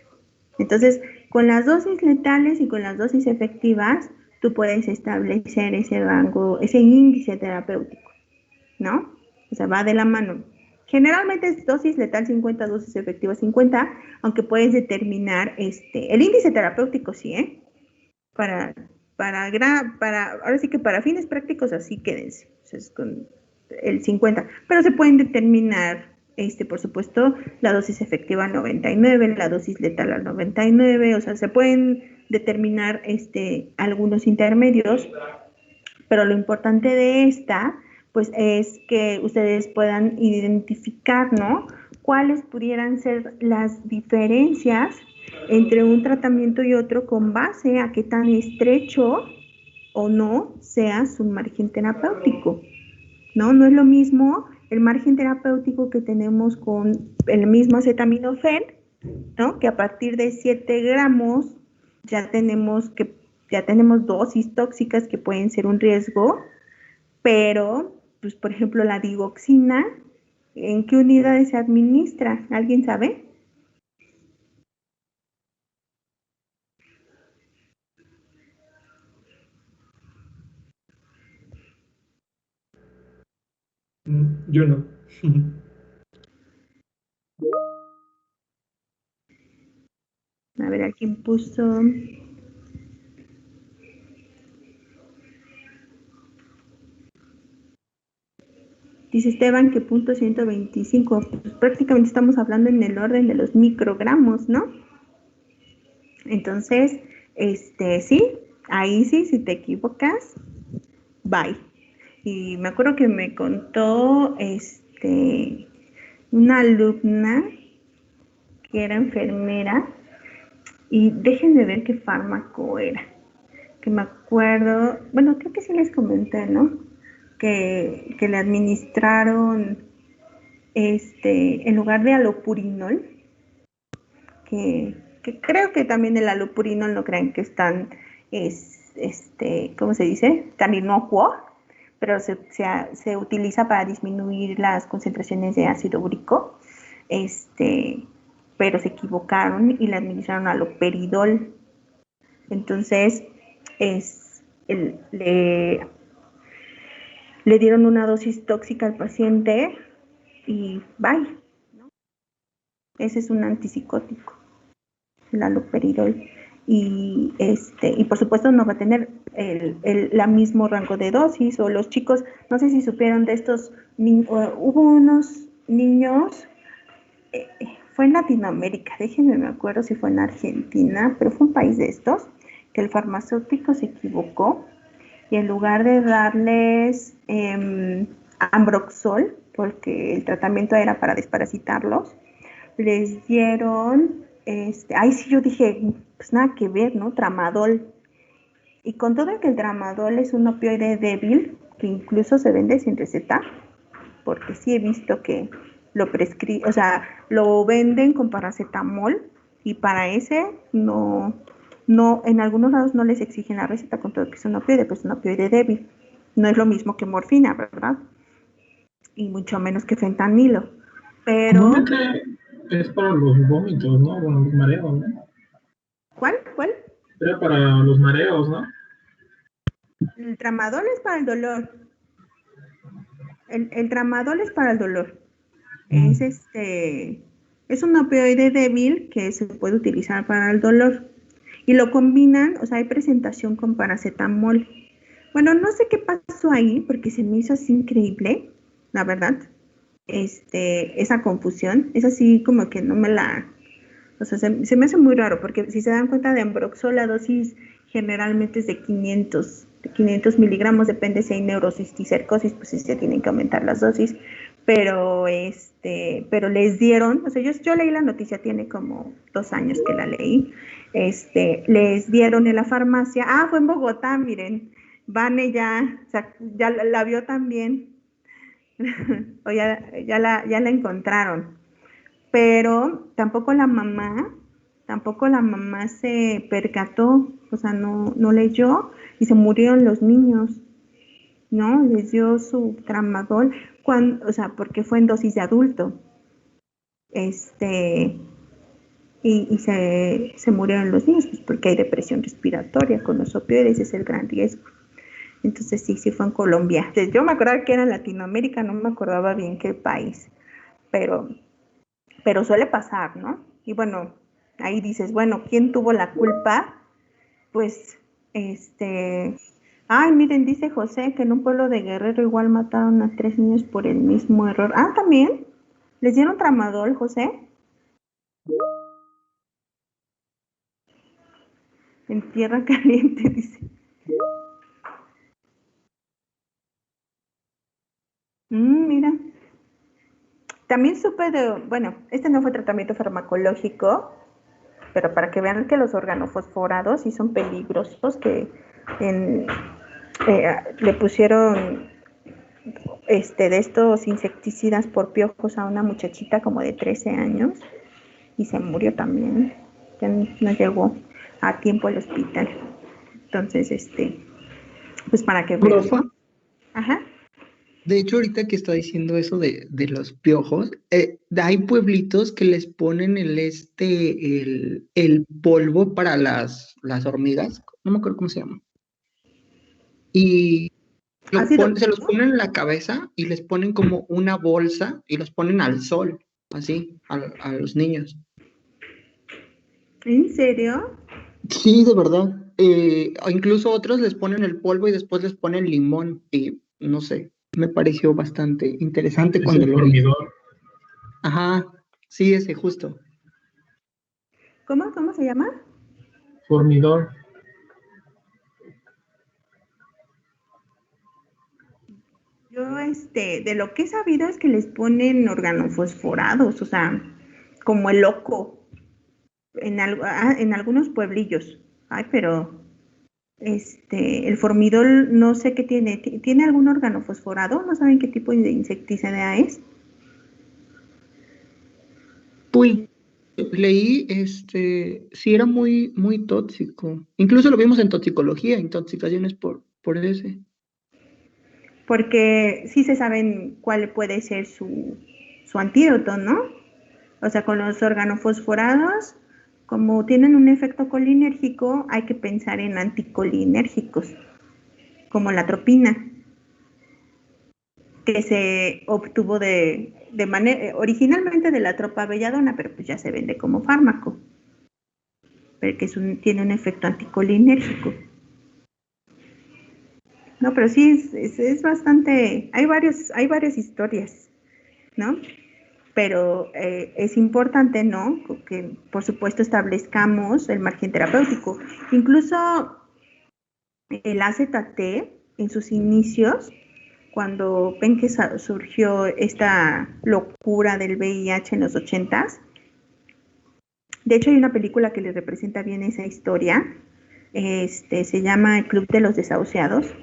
Entonces, con las dosis letales y con las dosis efectivas, tú puedes establecer ese rango, ese índice terapéutico, ¿no? O sea, va de la mano. Generalmente es dosis letal 50, dosis efectiva 50, aunque puedes determinar el índice terapéutico, sí, ¿eh? Para, ahora sí que para fines prácticos así quédense, o sea, es con el 50, pero se pueden determinar, por supuesto, la dosis efectiva al 99, la dosis letal al 99, o sea, se pueden determinar algunos intermedios, pero lo importante de esta, pues es que ustedes puedan identificar, ¿no? Cuáles pudieran ser las diferencias entre un tratamiento y otro con base a qué tan estrecho o no sea su margen terapéutico, ¿no? No es lo mismo el margen terapéutico que tenemos con el mismo acetaminofén, ¿no? Que a partir de 7 gramos ya tenemos dosis tóxicas que pueden ser un riesgo, pero, pues, por ejemplo, la digoxina, ¿en qué unidades se administra? ¿Alguien sabe? Yo no. A ver, ¿a quién puso? Dice Esteban que punto 125, pues prácticamente estamos hablando en el orden de los microgramos, ¿no? Entonces, sí, ahí sí, si te equivocas, bye. Y me acuerdo que me contó, una alumna que era enfermera, y déjenme ver qué fármaco era, que me acuerdo, bueno, creo que sí les comenté, ¿no? Que le administraron, en lugar de alopurinol, que creo que también el alopurinol no crean que es tan, ¿cómo se dice? Tan inocuo, pero se utiliza para disminuir las concentraciones de ácido úrico, pero se equivocaron y le administraron aloperidol. Entonces, le dieron una dosis tóxica al paciente y bye, ¿no? Ese es un antipsicótico, el aloperidol. Y por supuesto no va a tener la mismo rango de dosis. O los chicos, no sé si supieron de estos, hubo unos niños, fue en Latinoamérica, déjenme me acuerdo si fue en Argentina, pero fue un país de estos, que el farmacéutico se equivocó y en lugar de darles Ambroxol, porque el tratamiento era para desparasitarlos, les dieron, ahí sí yo dije, pues nada que ver, ¿no? Tramadol. Y con todo que el tramadol es un opioide débil, que incluso se vende sin receta, porque sí he visto que lo venden con paracetamol, y para ese no, en algunos lados no les exigen la receta, con todo que es un opioide, pues es un opioide débil. No es lo mismo que morfina, ¿verdad? Y mucho menos que fentanilo. Pero, Comúnmente es para los vómitos, ¿no? Bueno, los mareos, ¿no? ¿cuál? Era para los mareos, ¿no? El tramadol es para el dolor. El tramadol es para el dolor. Es un opioide débil que se puede utilizar para el dolor. Y lo combinan, o sea, hay presentación con paracetamol. Bueno, no sé qué pasó ahí, porque se me hizo así increíble, la verdad. Esa confusión, es así como que no me la... O sea, se me hace muy raro, porque si se dan cuenta de Ambroxol, la dosis generalmente es de 500 miligramos, depende si hay neurocisticercosis, pues sí se tienen que aumentar las dosis, pero les dieron, o sea, yo leí la noticia, tiene como 2 años que la leí, les dieron en la farmacia, fue en Bogotá, miren, Vane ya, o sea, ya la vio también, o ya la encontraron, pero tampoco la mamá se percató, o sea, no leyó, y se murieron los niños, ¿no? Les dio su tramadol, o sea, porque fue en dosis de adulto, y se murieron los niños, pues porque hay depresión respiratoria con los opioides, es el gran riesgo. Entonces sí fue en Colombia. Yo me acordaba que era en Latinoamérica, no me acordaba bien qué país, pero suele pasar, ¿no? Y bueno, ahí dices, bueno, ¿quién tuvo la culpa? Pues, miren, dice José que en un pueblo de Guerrero igual mataron a 3 niños por el mismo error. ¿También? ¿Les dieron tramadol, José? En tierra caliente, dice. Mira. También supe bueno, este no fue tratamiento farmacológico, pero para que vean que los organofosforados sí son peligrosos, que le pusieron de estos insecticidas por piojos a una muchachita como de 13 años y se murió también. Ya no llegó a tiempo al hospital. Entonces, pues para que vean. Profa, Ajá. de hecho, ahorita que está diciendo eso de los piojos, hay pueblitos que les ponen el polvo para las hormigas, no me acuerdo cómo se llama, y se los ponen en la cabeza y les ponen como una bolsa y los ponen al sol, así, a los niños. ¿En serio? Sí, de verdad. Incluso otros les ponen el polvo y después les ponen limón y no sé. me pareció bastante interesante Es cuando el lo vi. formidor. Ajá, sí, ese justo. ¿Cómo se llama? Formidor. Yo, de lo que he sabido es que les ponen organofosforados, o sea, como el loco, en algunos pueblillos. Ay, pero, el formidol, no sé qué tiene. ¿Tiene algún organofosforado? ¿No saben qué tipo de insecticida es? Pues leí, sí era muy, muy tóxico. Incluso lo vimos en toxicología, intoxicaciones por ese. Porque sí se saben cuál puede ser su antídoto, ¿no? O sea, con los organofosforados, como tienen un efecto colinérgico, hay que pensar en anticolinérgicos, como la atropina, que se obtuvo de manera originalmente de la tropa belladona, pero pues ya se vende como fármaco, porque tiene un efecto anticolinérgico. No, pero sí es bastante, hay varias historias, ¿no? Pero es importante, ¿no? Que por supuesto establezcamos el margen terapéutico. Incluso el AZT en sus inicios, cuando ven que surgió esta locura del VIH en los 80s, de hecho hay una película que le representa bien esa historia, se llama El Club de los Desahuciados,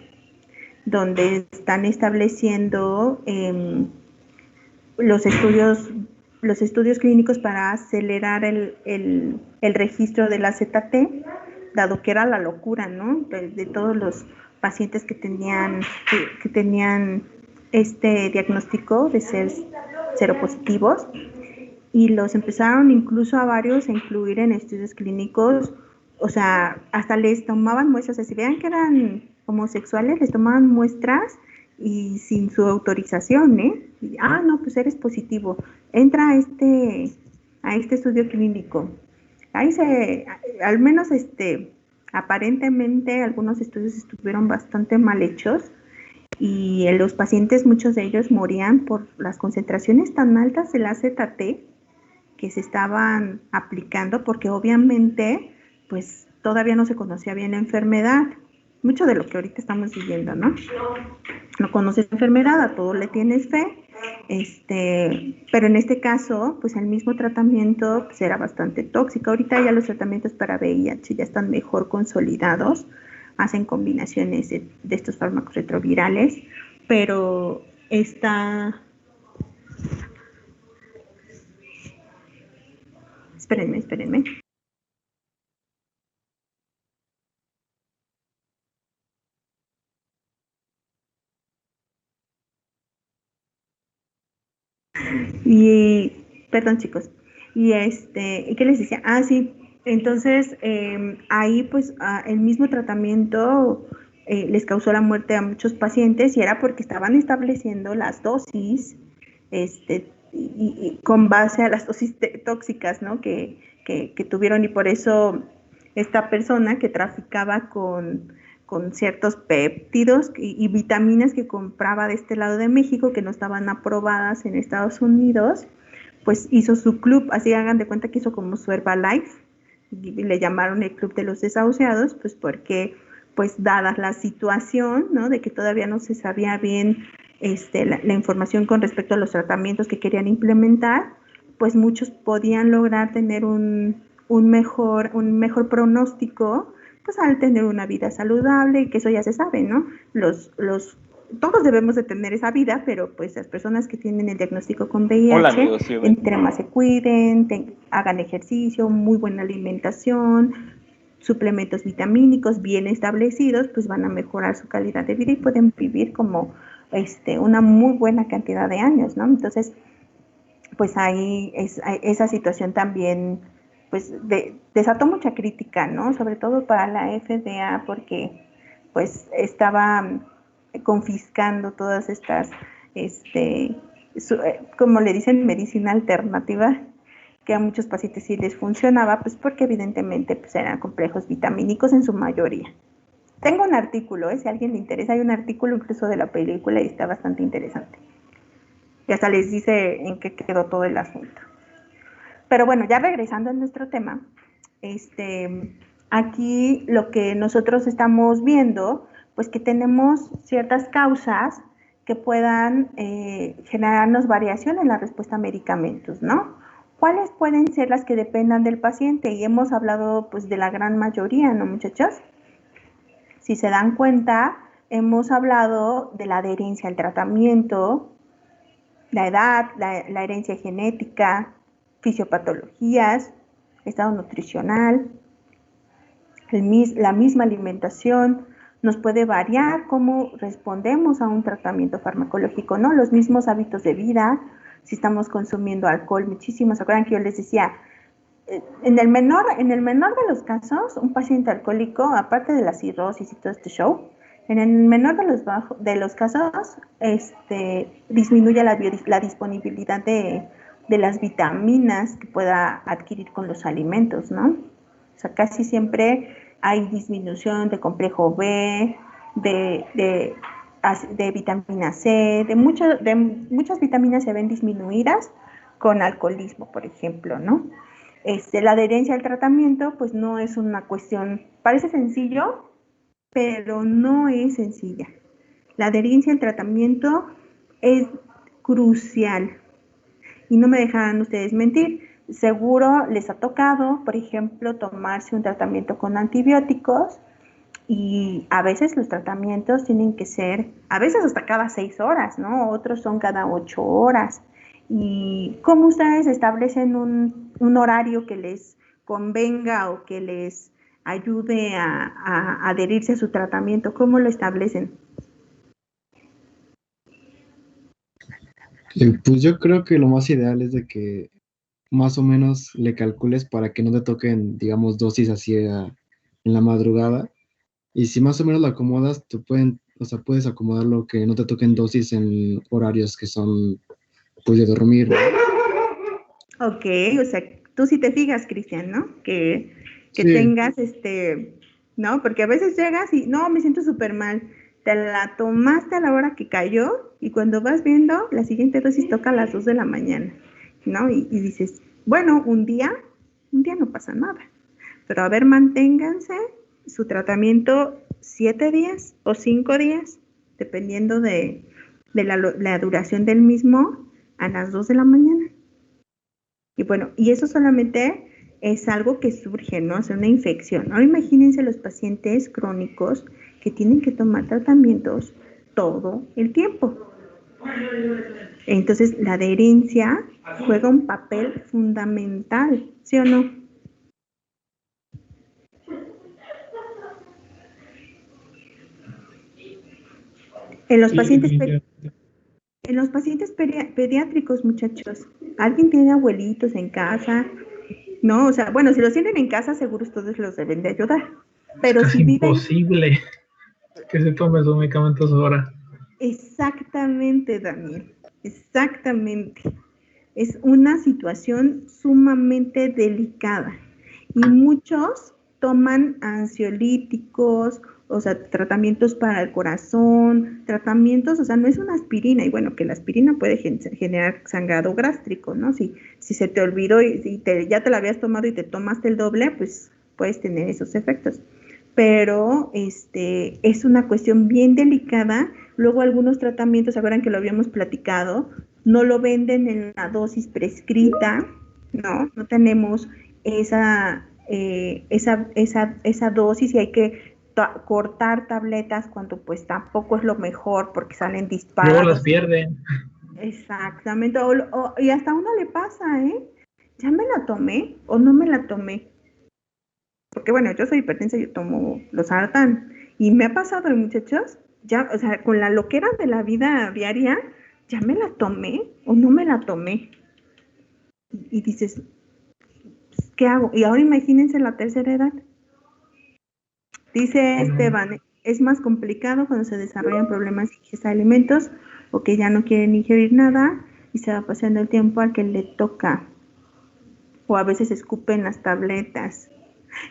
donde están estableciendo los estudios clínicos para acelerar el registro del AZT, dado que era la locura, ¿no? De todos los pacientes que tenían este diagnóstico de ser seropositivos, y los empezaron incluso a varios a incluir en estudios clínicos, o sea, hasta les tomaban muestras, o sea, si vean que eran homosexuales, les tomaban muestras y sin su autorización, ¿eh? Y, no, pues eres positivo, entra a este estudio clínico. Ahí al menos aparentemente algunos estudios estuvieron bastante mal hechos, y los pacientes, muchos de ellos morían por las concentraciones tan altas del AZT que se estaban aplicando, porque obviamente pues todavía no se conocía bien la enfermedad, mucho de lo que ahorita estamos viviendo, ¿no? No conoces la enfermedad, a todo le tienes fe, pero en este caso, pues el mismo tratamiento pues, era bastante tóxico. Ahorita ya los tratamientos para VIH ya están mejor consolidados, hacen combinaciones de estos fármacos retrovirales, pero Espérenme. Y, perdón chicos, ¿y qué les decía? Sí, entonces ahí pues el mismo tratamiento les causó la muerte a muchos pacientes, y era porque estaban estableciendo las dosis, y con base a las dosis tóxicas, ¿no? Que tuvieron, y por eso esta persona que traficaba con ciertos péptidos y vitaminas que compraba de este lado de México, que no estaban aprobadas en Estados Unidos, pues hizo su club, así hagan de cuenta que hizo como su Herbalife, y le llamaron el Club de los Desahuciados, pues porque, pues dada la situación, ¿no? De que todavía no se sabía bien la información con respecto a los tratamientos que querían implementar, pues muchos podían lograr tener un mejor pronóstico, pues al tener una vida saludable, que eso ya se sabe, ¿no? Todos debemos de tener esa vida, pero pues las personas que tienen el diagnóstico con VIH, Hola, amigos, sí, entre más se cuiden, hagan ejercicio, muy buena alimentación, suplementos vitamínicos bien establecidos, pues van a mejorar su calidad de vida y pueden vivir como una muy buena cantidad de años, ¿no? Entonces, pues ahí esa situación también pues desató mucha crítica, ¿no? Sobre todo para la FDA, porque pues estaba confiscando todas estas, como le dicen, medicina alternativa, que a muchos pacientes sí les funcionaba, pues porque evidentemente pues eran complejos vitamínicos en su mayoría. Tengo un artículo, si a alguien le interesa, hay un artículo incluso de la película y está bastante interesante. Y hasta les dice en qué quedó todo el asunto. Pero bueno, ya regresando a nuestro tema, aquí lo que nosotros estamos viendo, pues que tenemos ciertas causas que puedan generarnos variación en la respuesta a medicamentos, ¿no? ¿Cuáles pueden ser las que dependan del paciente? Y hemos hablado pues de la gran mayoría, ¿no, muchachos? Si se dan cuenta, hemos hablado de la adherencia al tratamiento, la edad, la herencia genética, fisiopatologías, estado nutricional, la misma alimentación. Nos puede variar cómo respondemos a un tratamiento farmacológico, ¿no? Los mismos hábitos de vida, si estamos consumiendo alcohol muchísimo. ¿Se acuerdan que yo les decía? En el menor de los casos, un paciente alcohólico, aparte de la cirrosis y todo este show, en el menor de los casos, disminuye la disponibilidad de las vitaminas que pueda adquirir con los alimentos, ¿no? O sea, casi siempre hay disminución de complejo B, de vitamina C, de muchas vitaminas se ven disminuidas con alcoholismo, por ejemplo, ¿no? La adherencia al tratamiento, pues no es una cuestión, parece sencillo, pero no es sencilla. La adherencia al tratamiento es crucial. Y no me dejarán ustedes mentir, seguro les ha tocado, por ejemplo, tomarse un tratamiento con antibióticos y a veces los tratamientos tienen que ser, a veces hasta cada 6 horas, ¿no? Otros son cada 8 horas. ¿Y cómo ustedes establecen un horario que les convenga o que les ayude a adherirse a su tratamiento? ¿Cómo lo establecen? Pues yo creo que lo más ideal es de que más o menos le calcules para que no te toquen, digamos, dosis así en la madrugada. Y si más o menos lo acomodas, puedes acomodarlo que no te toquen dosis en horarios que son, pues, de dormir, ¿no? Ok, o sea, tú sí te fijas, Cristian, ¿no? Que Sí. tengas ¿no? Porque a veces llegas y, no, me siento súper mal. Te la tomaste a la hora que cayó y cuando vas viendo, la siguiente dosis toca a las 2 de la mañana, ¿no? Y dices, bueno, un día no pasa nada. Pero a ver, manténganse su tratamiento 7 días o 5 días, dependiendo de la duración del mismo, a las 2 de la mañana. Y bueno, y eso solamente es algo que surge, ¿no? O sea, una infección. Ahora imagínense los pacientes crónicos que tienen que tomar tratamientos todo el tiempo. Entonces, la adherencia juega un papel fundamental, ¿sí o no? En los pacientes pediátricos, muchachos, ¿alguien tiene abuelitos en casa? No, o sea, bueno, si los tienen en casa, seguro ustedes los deben de ayudar. Pero es si viven... imposible que se tome esos medicamentos ahora. Exactamente, Daniel, exactamente. Es una situación sumamente delicada y muchos toman ansiolíticos, o sea, tratamientos para el corazón, tratamientos, o sea, no es una aspirina, y bueno, que la aspirina puede generar sangrado gástrico, ¿no? Si se te olvidó y ya te la habías tomado y te tomaste el doble, pues puedes tener esos efectos. Pero es una cuestión bien delicada. Luego algunos tratamientos, ¿se acuerdan que lo habíamos platicado? No lo venden en la dosis prescrita, ¿no? No tenemos esa dosis y hay que cortar tabletas cuando pues tampoco es lo mejor porque salen disparados. Luego las pierden. Exactamente, y hasta a uno le pasa, ¿eh? ¿Ya me la tomé o no me la tomé? Porque bueno, yo soy hipertensa, yo tomo losartán y me ha pasado, muchachos, ya, o sea, con la loquera de la vida diaria, ¿ya me la tomé o no me la tomé? Y dices, ¿qué hago? Y ahora imagínense la tercera edad. Dice Esteban, es más complicado cuando se desarrollan problemas de ingesta de alimentos o que ya no quieren ingerir nada y se va pasando el tiempo al que le toca. O a veces escupen las tabletas.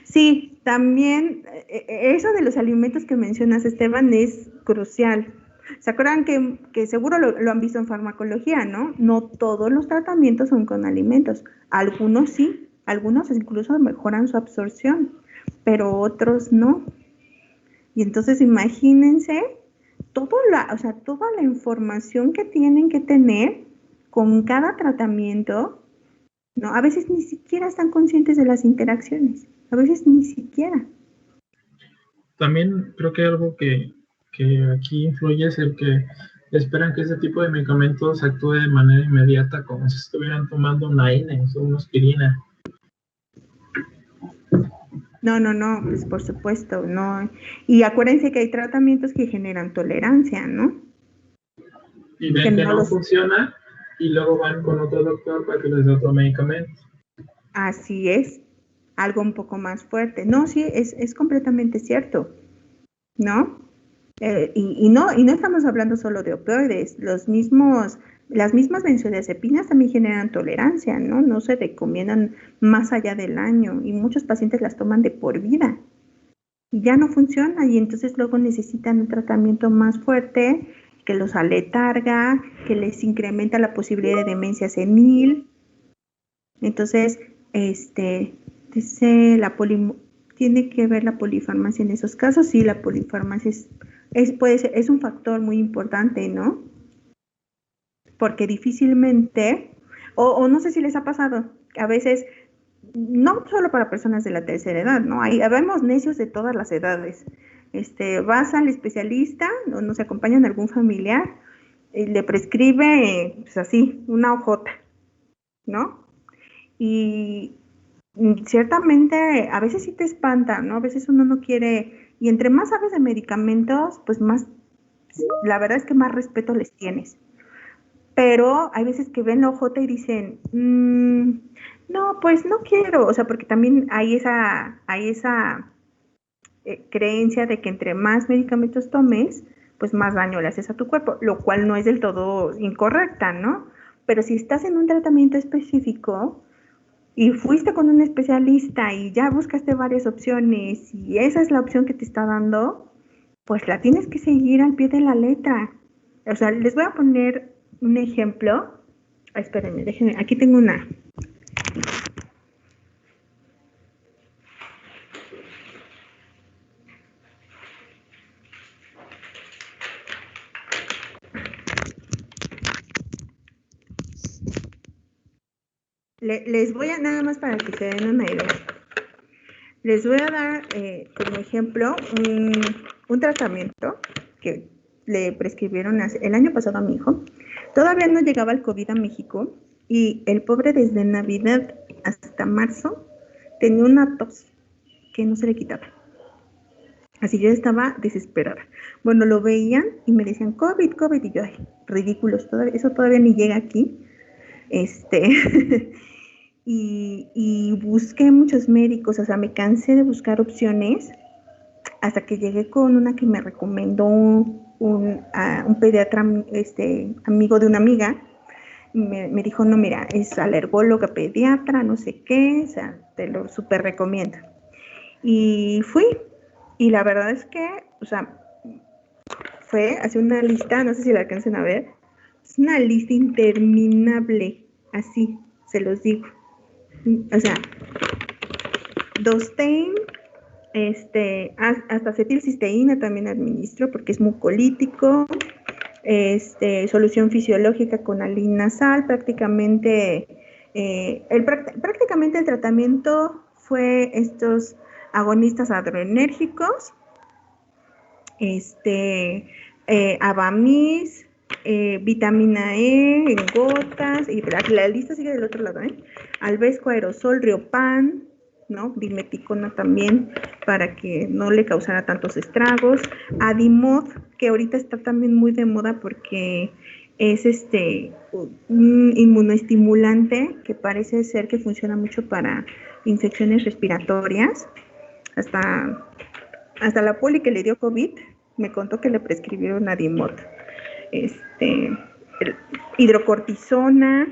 Sí, también eso de los alimentos que mencionas, Esteban, es crucial. ¿Se acuerdan que seguro lo han visto en farmacología, ¿no? No todos los tratamientos son con alimentos. Algunos sí, algunos incluso mejoran su absorción, pero otros no. Y entonces imagínense toda la información que tienen que tener con cada tratamiento, ¿no? A veces ni siquiera están conscientes de las interacciones, a veces ni siquiera. También creo que algo que aquí influye es el que esperan que ese tipo de medicamentos actúe de manera inmediata, como si estuvieran tomando una INES o una aspirina. No, pues por supuesto, no. Y acuérdense que hay tratamientos que generan tolerancia, ¿no? Y ven que no funciona y luego van con otro doctor para que les dé otro medicamento. Así es, algo un poco más fuerte. No, sí, es completamente cierto, ¿no? Y no estamos hablando solo de opioides, las mismas benzodiazepinas también generan tolerancia, ¿no? No se recomiendan más allá del año y muchos pacientes las toman de por vida y ya no funciona y entonces luego necesitan un tratamiento más fuerte que los aletarga, que les incrementa la posibilidad de demencia senil. Entonces, dice tiene que ver la polifarmacia en esos casos. Sí, la polifarmacia es un factor muy importante, ¿no? Porque difícilmente, o no sé si les ha pasado, a veces, no solo para personas de la tercera edad, ¿no? Vemos necios de todas las edades. Vas al especialista, o nos acompañan algún familiar, y le prescribe, pues así, una hojota, ¿no? Y ciertamente a veces sí te espanta, ¿no? A veces uno no quiere, y entre más sabes de medicamentos, pues más, la verdad es que más respeto les tienes. Pero hay veces que ven la hojota y dicen, no, pues no quiero, o sea, porque también hay esa creencia de que entre más medicamentos tomes, pues más daño le haces a tu cuerpo, lo cual no es del todo incorrecta, ¿no? Pero si estás en un tratamiento específico, y fuiste con un especialista y ya buscaste varias opciones y esa es la opción que te está dando, pues la tienes que seguir al pie de la letra. O sea, les voy a poner un ejemplo. Espérenme, déjenme, aquí tengo una. Les voy a, nada más para que se den una idea, les voy a dar como ejemplo un tratamiento que le prescribieron el año pasado a mi hijo. Todavía no llegaba el COVID a México y el pobre desde Navidad hasta marzo tenía una tos que no se le quitaba. Así yo estaba desesperada. Bueno, lo veían y me decían COVID, y yo, ay, ridículos, eso todavía ni llega aquí. Y busqué muchos médicos, o sea, me cansé de buscar opciones hasta que llegué con una que me recomendó un pediatra amigo de una amiga. Me dijo, no, mira, es alergóloga pediatra, no sé qué, o sea, te lo súper recomiendo. Y fui, y la verdad es que, o sea, fue hacer una lista, no sé si la alcancen a ver, es una lista interminable, así, se los digo. O sea, Dostein, hasta acetilcisteína también administro porque es mucolítico, solución fisiológica con alinazal, prácticamente el tratamiento fue estos agonistas adrenérgicos, Abamis, vitamina E en gotas, y la lista sigue del otro lado, Alvesco aerosol, Riopan, ¿no? Dimeticona también, para que no le causara tantos estragos. Adimod, que ahorita está también muy de moda porque es un inmunoestimulante que parece ser que funciona mucho para infecciones respiratorias. Hasta la poli que le dio COVID me contó que le prescribieron Adimod. Hidrocortisona,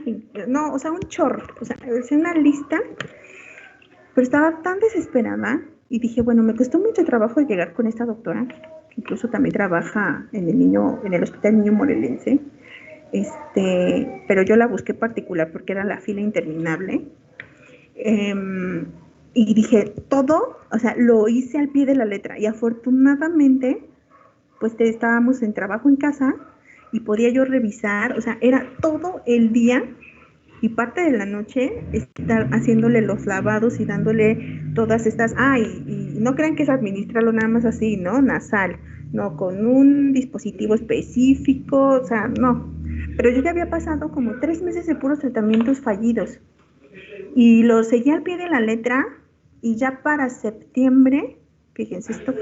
no, o sea, un chorro, o sea, es una lista, pero estaba tan desesperada y dije, bueno, me costó mucho trabajo llegar con esta doctora, que incluso también trabaja en el Hospital Niño Morelense, pero yo la busqué particular porque era la fila interminable. Y dije, todo, o sea, lo hice al pie de la letra y afortunadamente, pues estábamos en trabajo en casa y podía yo revisar, o sea, era todo el día y parte de la noche estar haciéndole los lavados y dándole todas estas, y no crean que es administrarlo nada más así, ¿no? Nasal, no, con un dispositivo específico, o sea, no. Pero yo ya había pasado como 3 meses de puros tratamientos fallidos y lo seguí al pie de la letra y ya para septiembre, fíjense, esta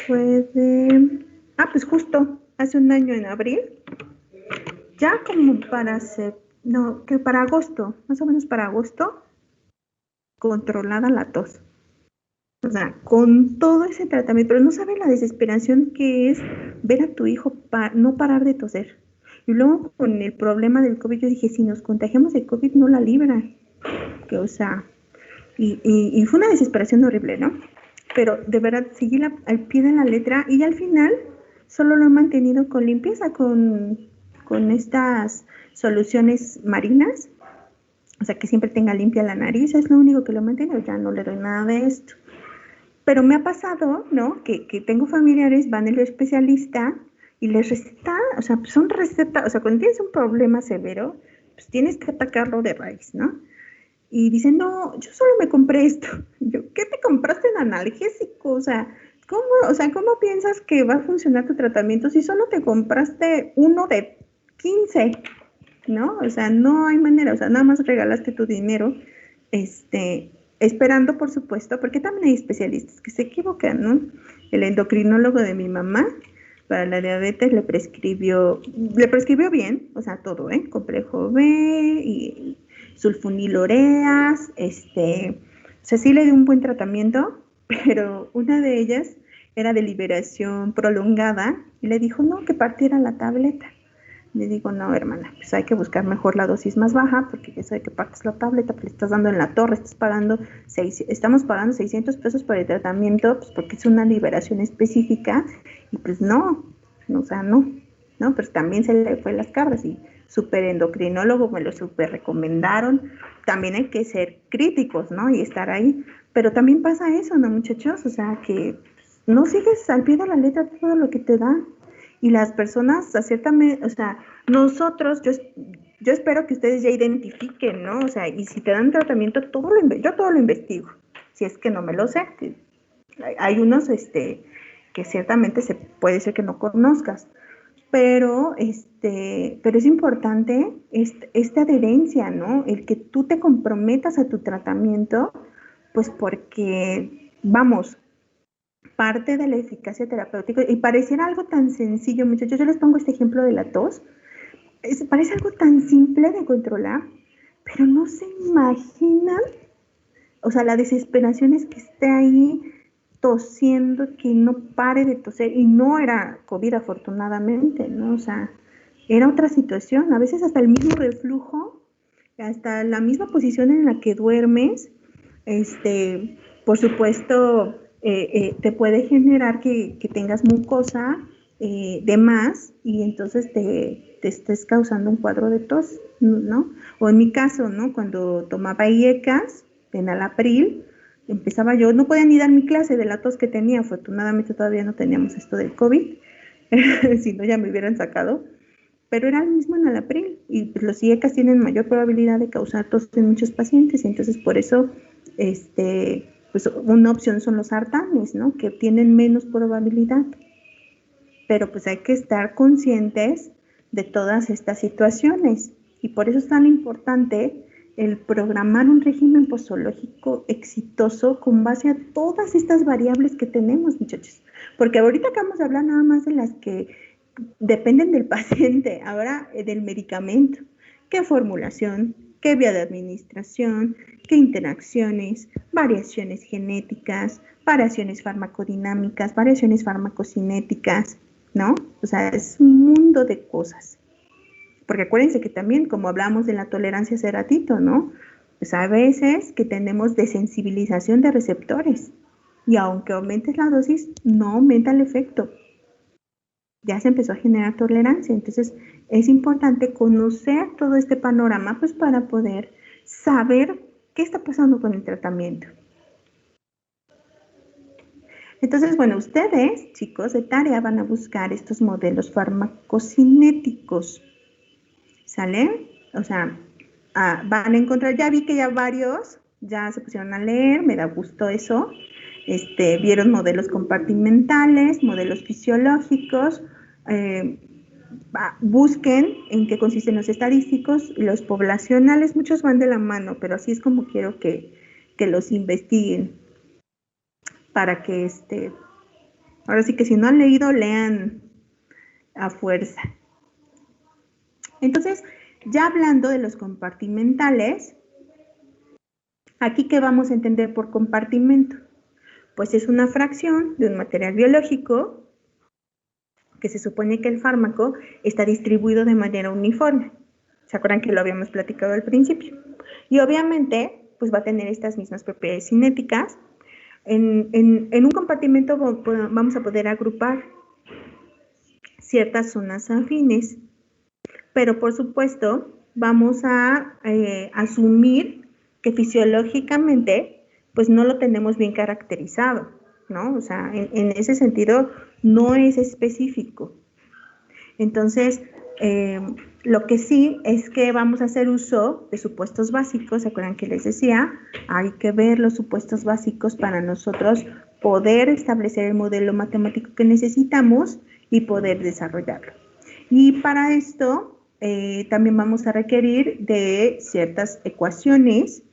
fue de, pues justo hace un año en abril, ya como para agosto, más o menos para agosto, controlada la tos. O sea, con todo ese tratamiento, pero no sabes la desesperación que es ver a tu hijo no parar de toser. Y luego con el problema del COVID, yo dije, si nos contagiamos de COVID, no la libran. O sea, y fue una desesperación horrible, ¿no? Pero de verdad, seguí al pie de la letra y al final solo lo he mantenido con limpieza, con estas soluciones marinas, o sea, que siempre tenga limpia la nariz, es lo único que lo he mantenido, ya no le doy nada de esto. Pero me ha pasado, ¿no? Que tengo familiares, van al especialista y les receta, o sea, son recetas, o sea, cuando tienes un problema severo, pues tienes que atacarlo de raíz, ¿no? Y dicen, no, yo solo me compré esto. Yo, ¿qué te compraste en analgésico? O sea, ¿cómo piensas que va a funcionar tu tratamiento si solo te compraste uno de 15? ¿No? O sea, no hay manera, o sea, nada más regalaste tu dinero, esperando, por supuesto, porque también hay especialistas que se equivocan, ¿no? El endocrinólogo de mi mamá para la diabetes le prescribió bien, o sea, todo, complejo B y sulfonilureas, o sea, sí le dio un buen tratamiento, pero una de ellas era de liberación prolongada y le dijo, no, que partiera la tableta. Le digo, no, hermana, pues hay que buscar mejor la dosis más baja, porque ya sabe que partes la tableta, pues le estás dando en la torre, estamos pagando 600 pesos por el tratamiento, pues porque es una liberación específica, y pues no, o sea, no, pero también se le fue las cabras, y súper endocrinólogo me lo súper recomendaron. También hay que ser críticos, ¿no? Y estar ahí, pero también pasa eso, ¿no, muchachos? O sea, que no sigues al pie de la letra todo lo que te da. Y las personas, o sea, nosotros, yo espero que ustedes ya identifiquen, ¿no? O sea, y si te dan tratamiento, yo todo lo investigo. Si es que no me lo sé, hay unos que ciertamente puede ser que no conozcas, pero es importante esta adherencia, ¿no? El que tú te comprometas a tu tratamiento, pues porque, vamos, parte de la eficacia terapéutica, y pareciera algo tan sencillo, muchachos, yo les pongo este ejemplo de la tos, parece algo tan simple de controlar, pero no se imaginan, o sea, la desesperación es que esté ahí tosiendo, que no pare de toser, y no era COVID afortunadamente, ¿no? O sea, era otra situación, a veces hasta el mismo reflujo, hasta la misma posición en la que duermes, por supuesto, te puede generar que tengas mucosa de más y entonces te estés causando un cuadro de tos, ¿no? O en mi caso, ¿no? Cuando tomaba IECAS en Alapril, empezaba yo, no podía ni dar mi clase de la tos que tenía, afortunadamente todavía no teníamos esto del COVID, si no ya me hubieran sacado, pero era el mismo en Alapril y pues, los IECAS tienen mayor probabilidad de causar tos en muchos pacientes, y entonces por eso, pues una opción son los sartanes, ¿no? Que tienen menos probabilidad. Pero pues hay que estar conscientes de todas estas situaciones y por eso es tan importante el programar un régimen posológico exitoso con base a todas estas variables que tenemos, muchachos. Porque ahorita acabamos de hablar nada más de las que dependen del paciente, ahora del medicamento. ¿Qué formulación? ¿Qué vía de administración? ¿Qué interacciones? Variaciones genéticas, variaciones farmacodinámicas, variaciones farmacocinéticas, ¿no? O sea, es un mundo de cosas. Porque acuérdense que también, como hablamos de la tolerancia a ceratito, ¿no? Pues a veces que tenemos desensibilización de receptores y aunque aumentes la dosis, no aumenta el efecto. Ya se empezó a generar tolerancia. Entonces, es importante conocer todo este panorama pues para poder saber qué está pasando con el tratamiento. Entonces, bueno, ustedes, chicos, de tarea van a buscar estos modelos farmacocinéticos. ¿Sale? O sea, van a encontrar, ya vi que ya varios ya se pusieron a leer, me da gusto eso. Vieron modelos compartimentales, modelos fisiológicos, busquen en qué consisten los estadísticos, los poblacionales, muchos van de la mano, pero así es como quiero que los investiguen, para que ahora sí que si no han leído, lean a fuerza. Entonces, ya hablando de los compartimentales, aquí ¿qué vamos a entender por compartimento? Pues es una fracción de un material biológico que se supone que el fármaco está distribuido de manera uniforme. ¿Se acuerdan que lo habíamos platicado al principio? Y obviamente, pues va a tener estas mismas propiedades cinéticas. En un compartimento vamos a poder agrupar ciertas zonas afines, pero por supuesto vamos a asumir que fisiológicamente pues no lo tenemos bien caracterizado, ¿no? O sea, en ese sentido no es específico. Entonces, lo que sí es que vamos a hacer uso de supuestos básicos. ¿Se acuerdan que les decía? Hay que ver los supuestos básicos para nosotros poder establecer el modelo matemático que necesitamos y poder desarrollarlo. Y para esto también vamos a requerir de ciertas ecuaciones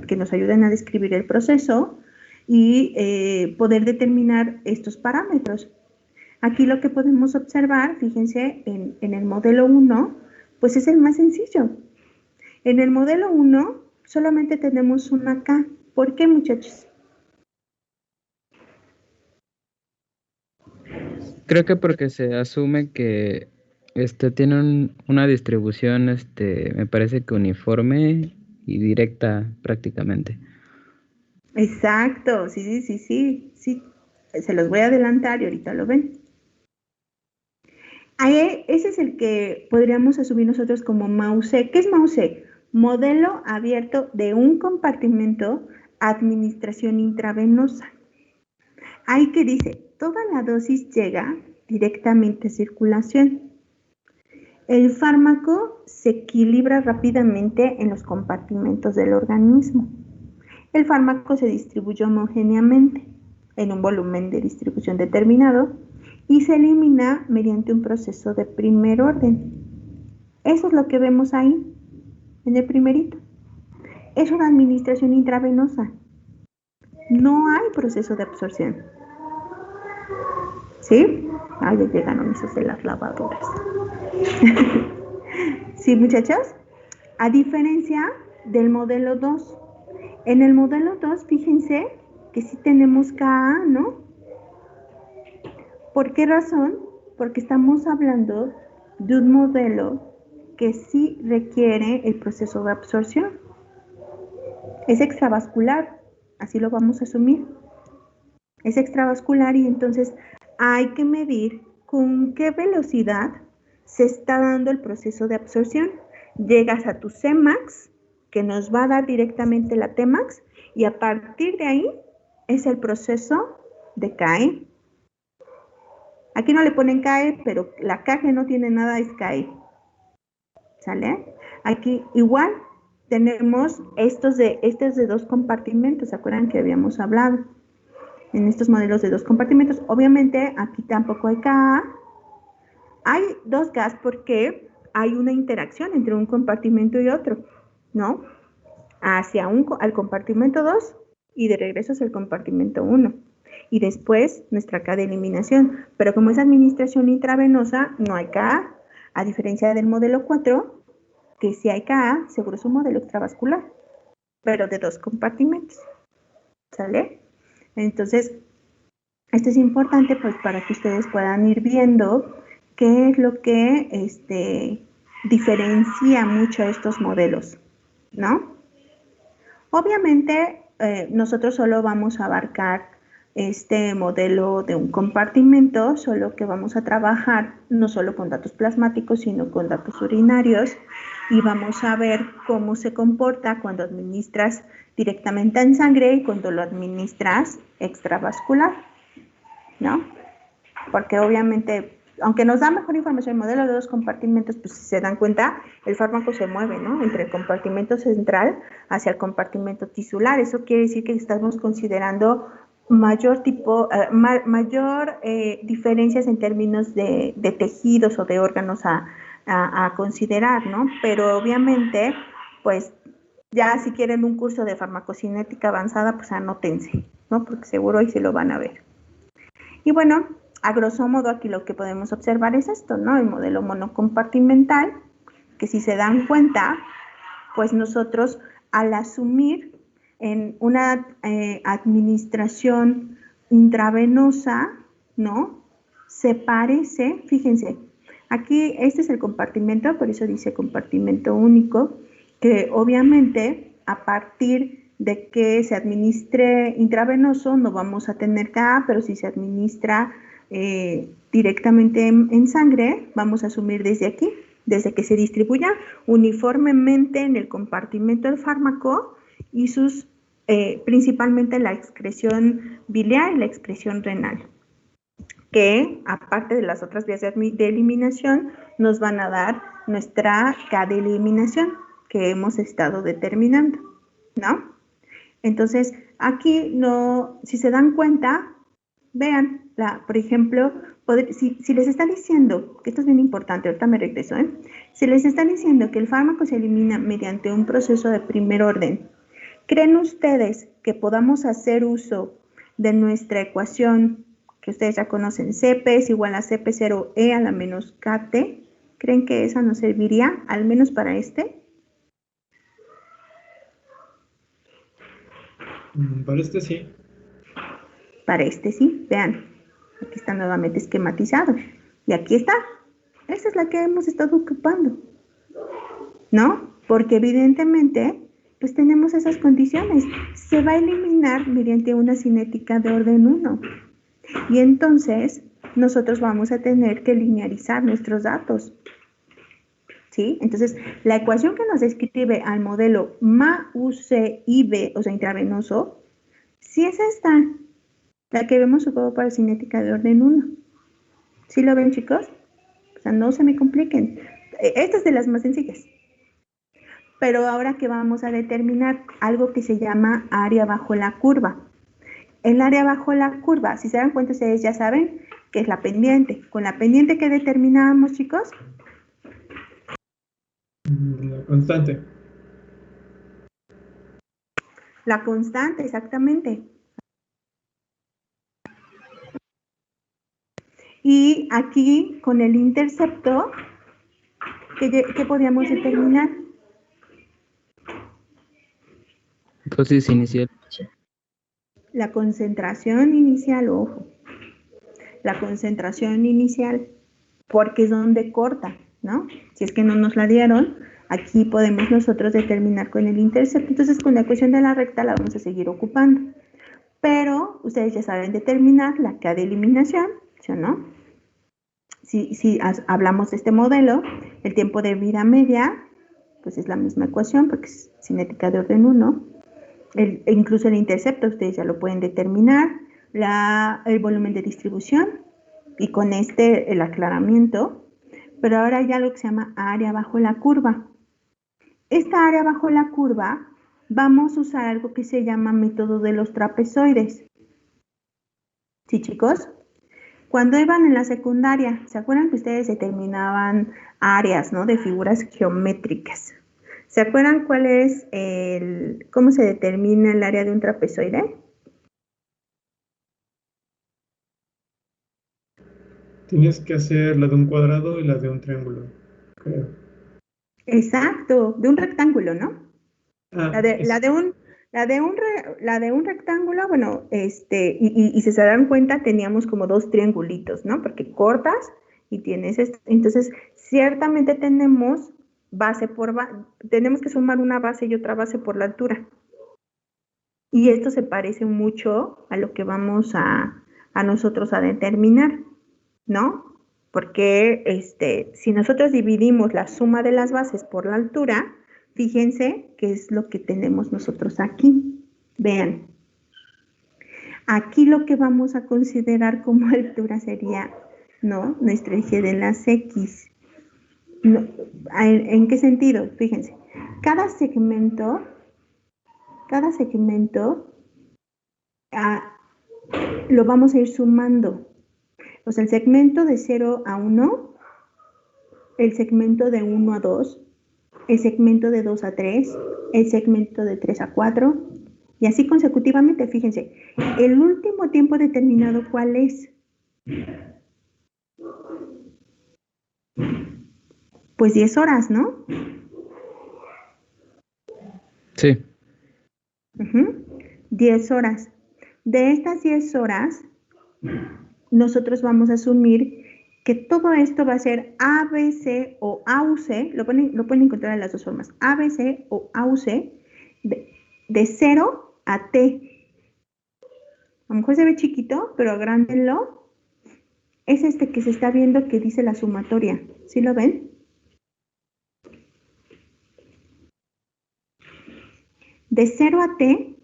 que nos ayuden a describir el proceso y poder determinar estos parámetros. Aquí lo que podemos observar, fíjense, en el modelo 1, pues es el más sencillo. En el modelo 1 solamente tenemos una K. ¿Por qué, muchachos? Creo que porque se asume que tiene una distribución, me parece que uniforme y directa prácticamente. Exacto, sí. Se los voy a adelantar y ahorita lo ven. Ese es el que podríamos asumir nosotros como MAUSE. ¿Qué es MAUSE? Modelo abierto de un compartimento, administración intravenosa. Ahí que dice, toda la dosis llega directamente a circulación. El fármaco se equilibra rápidamente en los compartimentos del organismo. El fármaco se distribuye homogéneamente en un volumen de distribución determinado y se elimina mediante un proceso de primer orden. Eso es lo que vemos ahí, en el primerito. Es una administración intravenosa. No hay proceso de absorción. ¿Sí? Ah, ya llegaron esos de las lavadoras. ¿Sí, muchachos? A diferencia del modelo 2. En el modelo 2, fíjense que sí tenemos Ka, ¿no? ¿Por qué razón? Porque estamos hablando de un modelo que sí requiere el proceso de absorción. Es extravascular, así lo vamos a asumir. Es extravascular y entonces hay que medir con qué velocidad se está dando el proceso de absorción. Llegas a tu Cmax, que nos va a dar directamente la Tmax, y a partir de ahí es el proceso de KE. Aquí no le ponen KE, pero la K que no tiene nada es KE. ¿Sale? Aquí igual tenemos estos de 2 compartimentos. ¿Se acuerdan que habíamos hablado? En estos modelos de 2 compartimentos. Obviamente aquí tampoco hay Ka. Hay 2 gas porque hay una interacción entre un compartimento y otro, ¿no? Al compartimento 2 y de regreso hacia el compartimento 1. Y después nuestra K de eliminación. Pero como es administración intravenosa, no hay Ka. A diferencia del modelo 4, que si hay Ka, seguro es un modelo extravascular, pero de 2 compartimentos. ¿Sale? Entonces, esto es importante pues para que ustedes puedan ir viendo qué es lo que diferencia mucho a estos modelos, ¿no? Obviamente, nosotros solo vamos a abarcar este modelo de un compartimento, solo que vamos a trabajar no solo con datos plasmáticos, sino con datos urinarios, y vamos a ver cómo se comporta cuando administras directamente en sangre y cuando lo administras extravascular, ¿no? Porque obviamente, aunque nos da mejor información el modelo de dos compartimentos, pues si se dan cuenta, el fármaco se mueve, ¿no? Entre el compartimento central hacia el compartimento tisular. Eso quiere decir que estamos considerando mayor diferencias en términos de tejidos o de órganos a considerar, ¿no? Pero obviamente, pues ya si quieren un curso de farmacocinética avanzada, pues anótense, ¿no? Porque seguro ahí se lo van a ver. Y bueno, a grosso modo aquí lo que podemos observar es esto, ¿no? El modelo monocompartimental, que si se dan cuenta, pues nosotros al asumir en una administración intravenosa, ¿no? Se parece, fíjense, aquí este es el compartimento, por eso dice compartimento único, que obviamente a partir de que se administre intravenoso no vamos a tener Ka, pero si se administra directamente en sangre, vamos a asumir desde aquí, desde que se distribuya uniformemente en el compartimento del fármaco y sus, principalmente la excreción biliar y la excreción renal, que aparte de las otras vías de eliminación, nos van a dar nuestra K de eliminación que hemos estado determinando, ¿no? Entonces, aquí no, si se dan cuenta, vean, por ejemplo, si les está diciendo, que esto es bien importante, ahorita me regreso, si les está diciendo que el fármaco se elimina mediante un proceso de primer orden, ¿creen ustedes que podamos hacer uso de nuestra ecuación que ustedes ya conocen, CP es igual a CP0E a la menos KT? ¿Creen que esa nos serviría, al menos para este? Para este sí. Para este sí, vean, aquí está nuevamente esquematizado. Y aquí está, esta es la que hemos estado ocupando, ¿no? Porque evidentemente, pues tenemos esas condiciones. Se va a eliminar mediante una cinética de orden 1. Y entonces, nosotros vamos a tener que linearizar nuestros datos. ¿Sí? Entonces, la ecuación que nos describe al modelo MA-UC-IB, o sea, intravenoso, sí es esta, la que vemos ocupado para cinética de orden 1. ¿Sí lo ven, chicos? O sea, no se me compliquen. Esta es de las más sencillas. Pero ahora que vamos a determinar algo que se llama área bajo la curva. El área bajo la curva, si se dan cuenta, ustedes ya saben que es la pendiente. Con la pendiente que determinábamos, chicos. La constante. La constante, exactamente. Y aquí, con el intercepto, ¿qué podíamos determinar? Dosis inicial. La concentración inicial, ojo. La concentración inicial, porque es donde corta, ¿no? Si es que no nos la dieron, aquí podemos nosotros determinar con el intercepto. Entonces, con la ecuación de la recta la vamos a seguir ocupando. Pero ustedes ya saben determinar la K de eliminación, ¿sí o no? Si hablamos de este modelo, el tiempo de vida media, pues es la misma ecuación, porque es cinética de orden 1. Incluso el intercepto, ustedes ya lo pueden determinar. El volumen de distribución, y con el aclaramiento. Pero ahora hay algo que se llama área bajo la curva. Esta área bajo la curva, vamos a usar algo que se llama método de los trapezoides. ¿Sí, chicos? Cuando iban en la secundaria, ¿se acuerdan que ustedes determinaban áreas, ¿no? De figuras geométricas. ¿Se acuerdan cuál es cómo se determina el área de un trapezoide? Tienes que hacer la de un cuadrado y la de un triángulo, creo. Exacto, de un rectángulo, ¿no? Ah, La de un rectángulo, bueno, y si se dan cuenta, teníamos como dos triangulitos, ¿no? Porque cortas y tienes esto. Entonces, ciertamente tenemos tenemos que sumar una base y otra base por la altura, Y esto se parece mucho a lo que vamos a nosotros a determinar, ¿no? Porque si nosotros dividimos la suma de las bases por la altura, fíjense qué es lo que tenemos nosotros aquí. Vean. Aquí lo que vamos a considerar como altura sería, ¿no?, nuestro eje de las X. No, ¿en qué sentido? Fíjense, cada segmento lo vamos a ir sumando. O sea, el segmento de 0 a 1, el segmento de 1 a 2, el segmento de 2 a 3, el segmento de 3 a 4, y así consecutivamente. Fíjense, el último tiempo determinado, ¿cuál es? Pues 10 horas, ¿no? Sí. 10 horas. De estas 10 horas, nosotros vamos a asumir que todo esto va a ser ABC o AUC, lo pueden encontrar de las dos formas, ABC o AUC, de 0 a T. A lo mejor se ve chiquito, pero agrándenlo. Es que se está viendo que dice la sumatoria. ¿Sí lo ven? De 0 a T,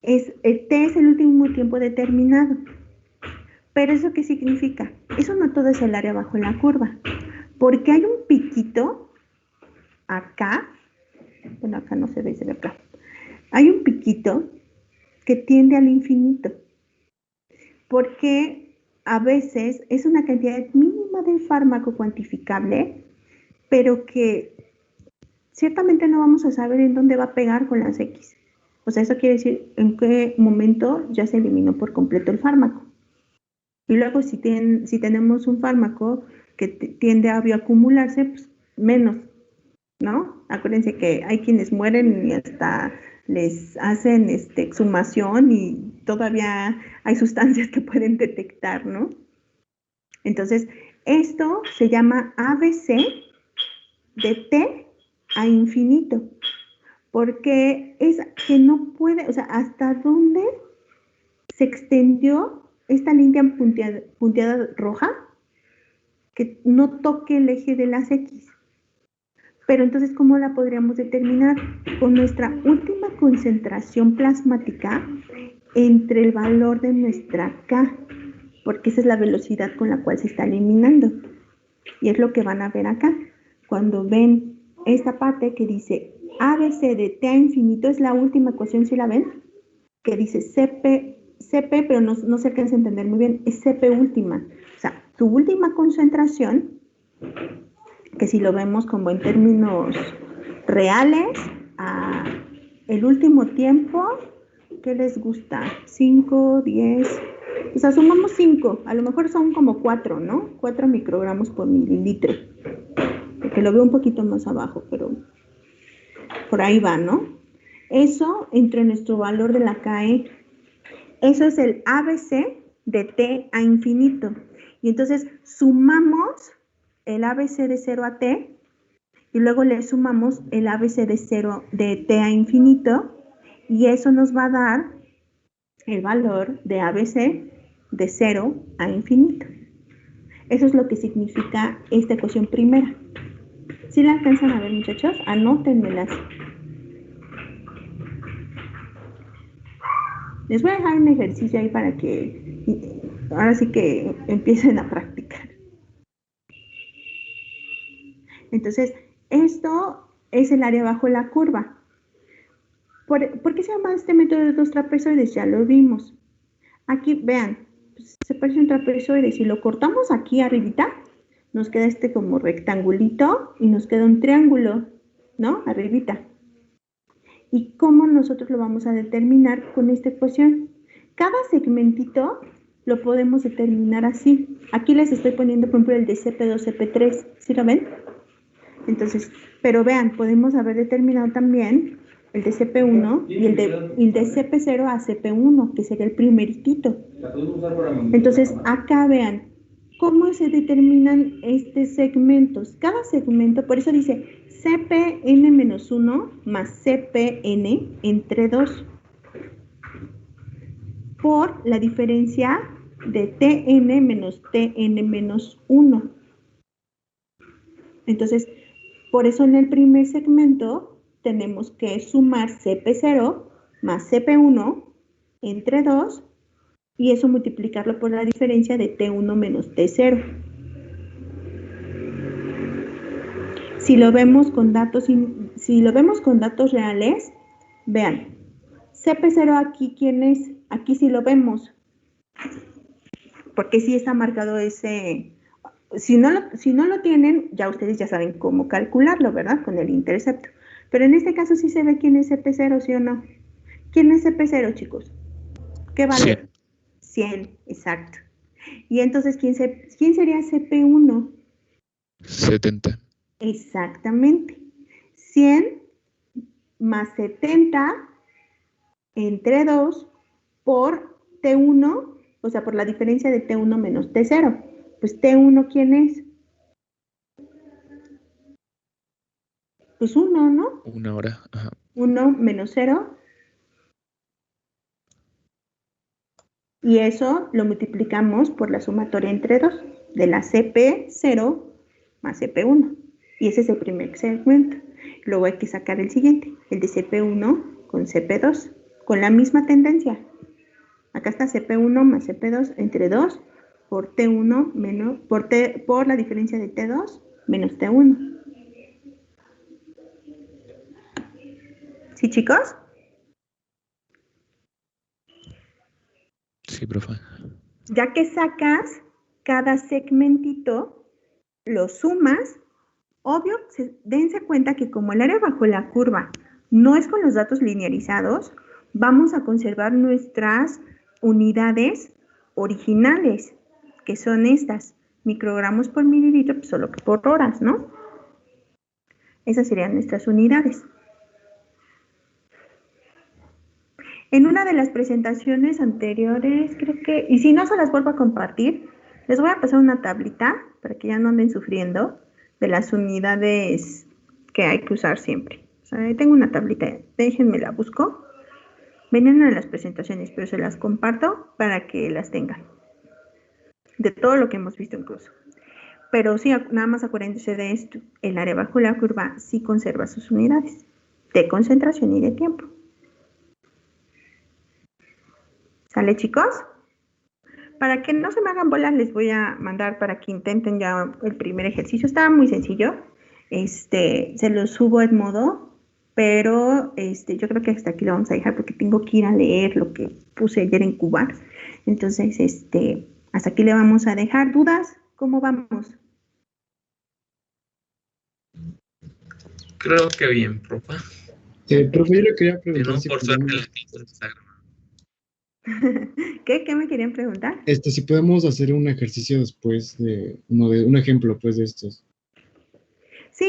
el T es el último tiempo determinado. ¿Pero eso qué significa? Eso no todo es el área bajo la curva, porque hay un piquito acá, bueno, acá no se ve, se ve acá. Hay un piquito que tiende al infinito, porque a veces es una cantidad mínima de fármaco cuantificable, pero que ciertamente no vamos a saber en dónde va a pegar con las X. O sea, eso quiere decir en qué momento ya se eliminó por completo el fármaco. Y luego si tenemos un fármaco que tiende a bioacumularse, pues menos, ¿no? Acuérdense que hay quienes mueren y hasta les hacen exhumación y todavía hay sustancias que pueden detectar, ¿no? Entonces, esto se llama ABC de T a infinito, porque es que no puede, o sea, hasta dónde se extendió esta línea punteada roja, que no toque el eje de las X. Pero entonces, ¿cómo la podríamos determinar? Con nuestra última concentración plasmática entre el valor de nuestra K, porque esa es la velocidad con la cual se está eliminando. Y es lo que van a ver acá. Cuando ven esta parte que dice ABC de T a infinito, es la última ecuación, ¿sí la ven? Que dice CP, pero no se alcanza a entender muy bien, es CP última. O sea, tu última concentración, que si lo vemos como en términos reales, el último tiempo, ¿qué les gusta? 5, 10, o sea, sumamos 5, a lo mejor son como 4, ¿no? 4 microgramos por mililitro, porque lo veo un poquito más abajo, pero por ahí va, ¿no? Eso entre nuestro valor de la KE. Eso es el ABC de T a infinito. Y entonces sumamos el ABC de 0 a T y luego le sumamos el ABC de T a infinito y eso nos va a dar el valor de ABC de 0 a infinito. Eso es lo que significa esta ecuación primera. ¿Sí la alcanzan a ver, muchachos? Anótenmelas. Les voy a dejar un ejercicio ahí para que ahora sí que empiecen a practicar. Entonces, esto es el área bajo la curva. ¿Por qué se llama este método de dos trapezoides? Ya lo vimos. Aquí, vean, se parece un trapezoide. Si lo cortamos aquí arribita, nos queda como rectangulito y nos queda un triángulo, ¿no? Arribita. ¿Y cómo nosotros lo vamos a determinar con esta ecuación? Cada segmentito lo podemos determinar así. Aquí les estoy poniendo, por ejemplo, el de CP2, CP3. ¿Sí lo ven? Entonces, pero vean, podemos haber determinado también el de CP1 y el de CP0 a CP1, que sería el primeritito. Entonces, acá vean, ¿cómo se determinan estos segmentos? Cada segmento, por eso dice CPN-1 más CPN entre 2. por la diferencia de Tn menos Tn menos 1. Entonces, por eso en el primer segmento tenemos que sumar Cp0 más Cp1 entre 2 y eso multiplicarlo por la diferencia de T1 menos T0. Si lo vemos con datos reales, vean, Cp0 aquí, ¿quién es? Aquí sí lo vemos, porque sí está marcado ese. Si no lo tienen, ya ustedes ya saben cómo calcularlo, ¿verdad? Con el intercepto. Pero en este caso sí se ve quién es Cp0, ¿sí o no? ¿Quién es Cp0, chicos? ¿Qué valor? 100, exacto. Y entonces, ¿quién sería Cp1? 70. Exactamente. 100 más 70 entre 2 por T1, o sea, por la diferencia de T1 menos T0. Pues T1, ¿quién es? Pues 1, ¿no? 1 hora. Ajá. 1 menos 0. Y eso lo multiplicamos por la sumatoria entre 2 de la Cp0 más Cp1. Y ese es el primer segmento. Luego hay que sacar el siguiente, el de Cp1 con Cp2, con la misma tendencia. Acá está Cp1 más Cp2 entre 2 por T1 menos, por la diferencia de T2 menos T1. ¿Sí, chicos? Sí, profe. Ya que sacas cada segmentito, lo sumas, obvio, dense cuenta que como el área bajo la curva no es con los datos linearizados, vamos a conservar nuestras unidades originales, que son estas, microgramos por mililitro, pues solo que por horas, ¿no? Esas serían nuestras unidades. En una de las presentaciones anteriores, creo que, y si no se las vuelvo a compartir, les voy a pasar una tablita para que ya no anden sufriendo de las unidades que hay que usar siempre. O sea, ahí tengo una tablita, déjenme la busco. Venían en las presentaciones, pero se las comparto para que las tengan. De todo lo que hemos visto incluso. Pero sí, nada más acuérdense de esto. El área bajo la curva sí conserva sus unidades de concentración y de tiempo. ¿Sale, chicos? Para que no se me hagan bolas, les voy a mandar para que intenten ya el primer ejercicio. Está muy sencillo. Se lo subo en modo, pero yo creo que hasta aquí lo vamos a dejar porque tengo que ir a leer lo que puse ayer en Cuba. Entonces, hasta aquí le vamos a dejar. ¿Dudas? ¿Cómo vamos? Creo que bien, profe. Profe, yo le quería Si preguntar no, si por suerte podemos, la clase está grabada. ¿Qué me querían preguntar? si podemos hacer un ejercicio después de un ejemplo, pues, de estos. Sí.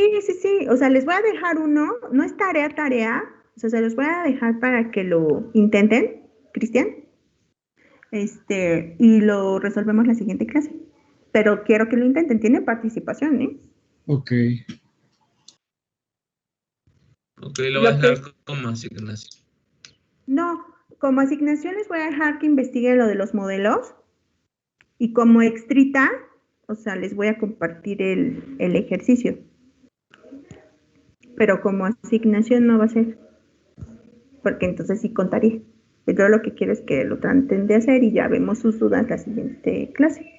O sea, les voy a dejar uno. No es tarea. O sea, se los voy a dejar para que lo intenten, Cristian. Y lo resolvemos la siguiente clase. Pero quiero que lo intenten. Tiene participación, ¿eh? Ok. Ok, lo voy a dejar como asignación. No, como asignación les voy a dejar que investiguen lo de los modelos. Y como extrita, o sea, les voy a compartir el ejercicio. Pero como asignación no va a ser. Porque entonces sí contaría. Yo lo que quiero es que lo traten de hacer y ya vemos sus dudas la siguiente clase.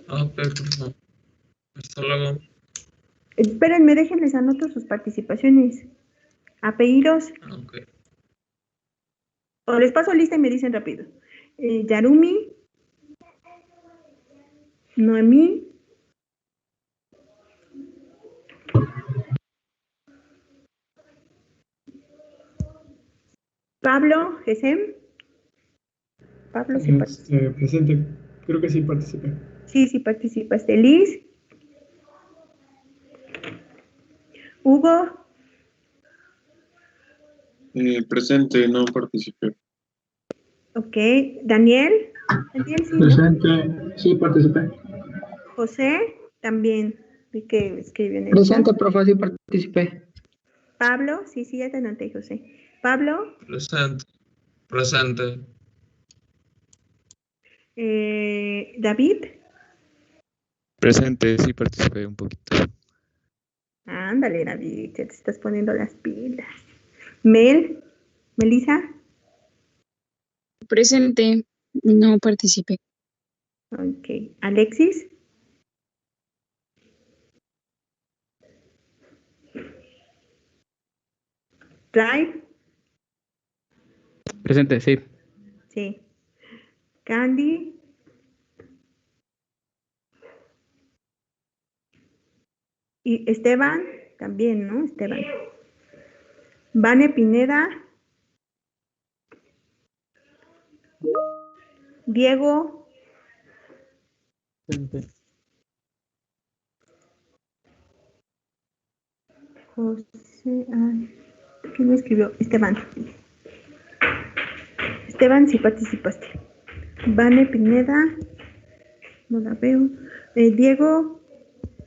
Ok, profe. Hasta luego. Espérenme, déjenles anoto sus participaciones. Apellidos. Ok. O les paso lista y me dicen rápido. Yarumi. Noemí. Pablo, Gesem. Pablo sí participa. Presente. Creo que sí participé. Sí participaste. Liz. Hugo. Presente, no participé. Ok. Daniel. Daniel, sí, ¿no? Presente, sí, participé. José, también. Vi que escribió en el Presente, chat. profe, sí participé. Pablo, sí, ya te anoté, José. Pablo, Presente. Presente. David, Presente, sí participé un poquito. ándale, David, ya te estás poniendo las pilas. Melissa, Presente, no participé. ok. Alexis, Ray, Presente, sí. sí. Candy, y Esteban, también, ¿no? Esteban. Vane Pineda, Diego, Presente. José, ¿quién me escribió? Esteban. Esteban, sí participaste. Vane Pineda, no la veo. Diego,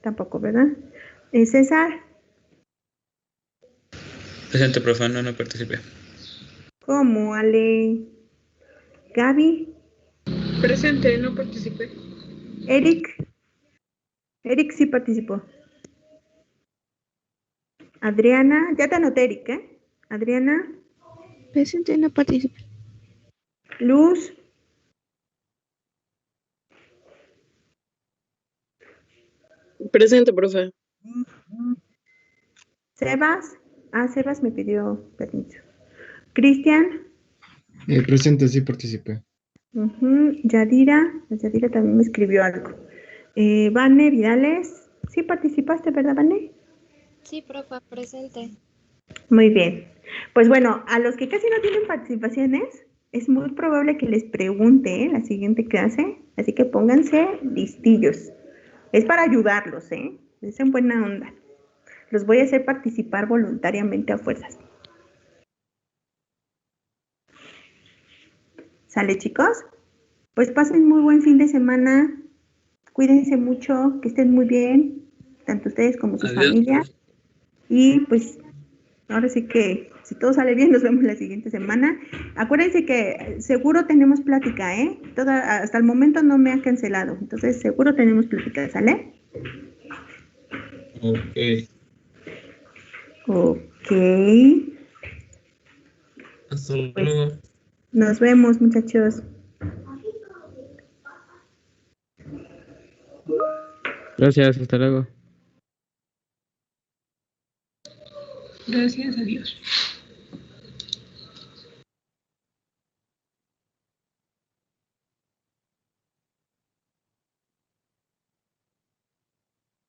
tampoco, ¿verdad? César, Presente, profe, no participé. ¿cómo? Ale. Gaby, Presente, no participé. Eric sí participó. Adriana, ya te anoté, Eric, ¿eh? Adriana, Presente, no participé. Luz, Presente, profe. Sebas, Sebas me pidió permiso. Cristian, Presente, sí participé. Yadira también me escribió algo. Vane Vidales, sí participaste, ¿verdad, Vane? Sí, profe, presente. Muy bien. Pues bueno, a los que casi no tienen participaciones, es muy probable que les pregunte en la siguiente clase, así que pónganse listillos. Es para ayudarlos, es en buena onda. Los voy a hacer participar voluntariamente a fuerzas. ¿Sale, chicos? Pues pasen muy buen fin de semana. Cuídense mucho, que estén muy bien, tanto ustedes como sus familias. Y pues ahora sí que si todo sale bien, nos vemos la siguiente semana. Acuérdense que seguro tenemos plática, hasta el momento no me han cancelado, entonces seguro tenemos plática, ¿sale? Ok. Ok. Hasta luego. Nos vemos, muchachos. Gracias, hasta luego. Gracias a Dios.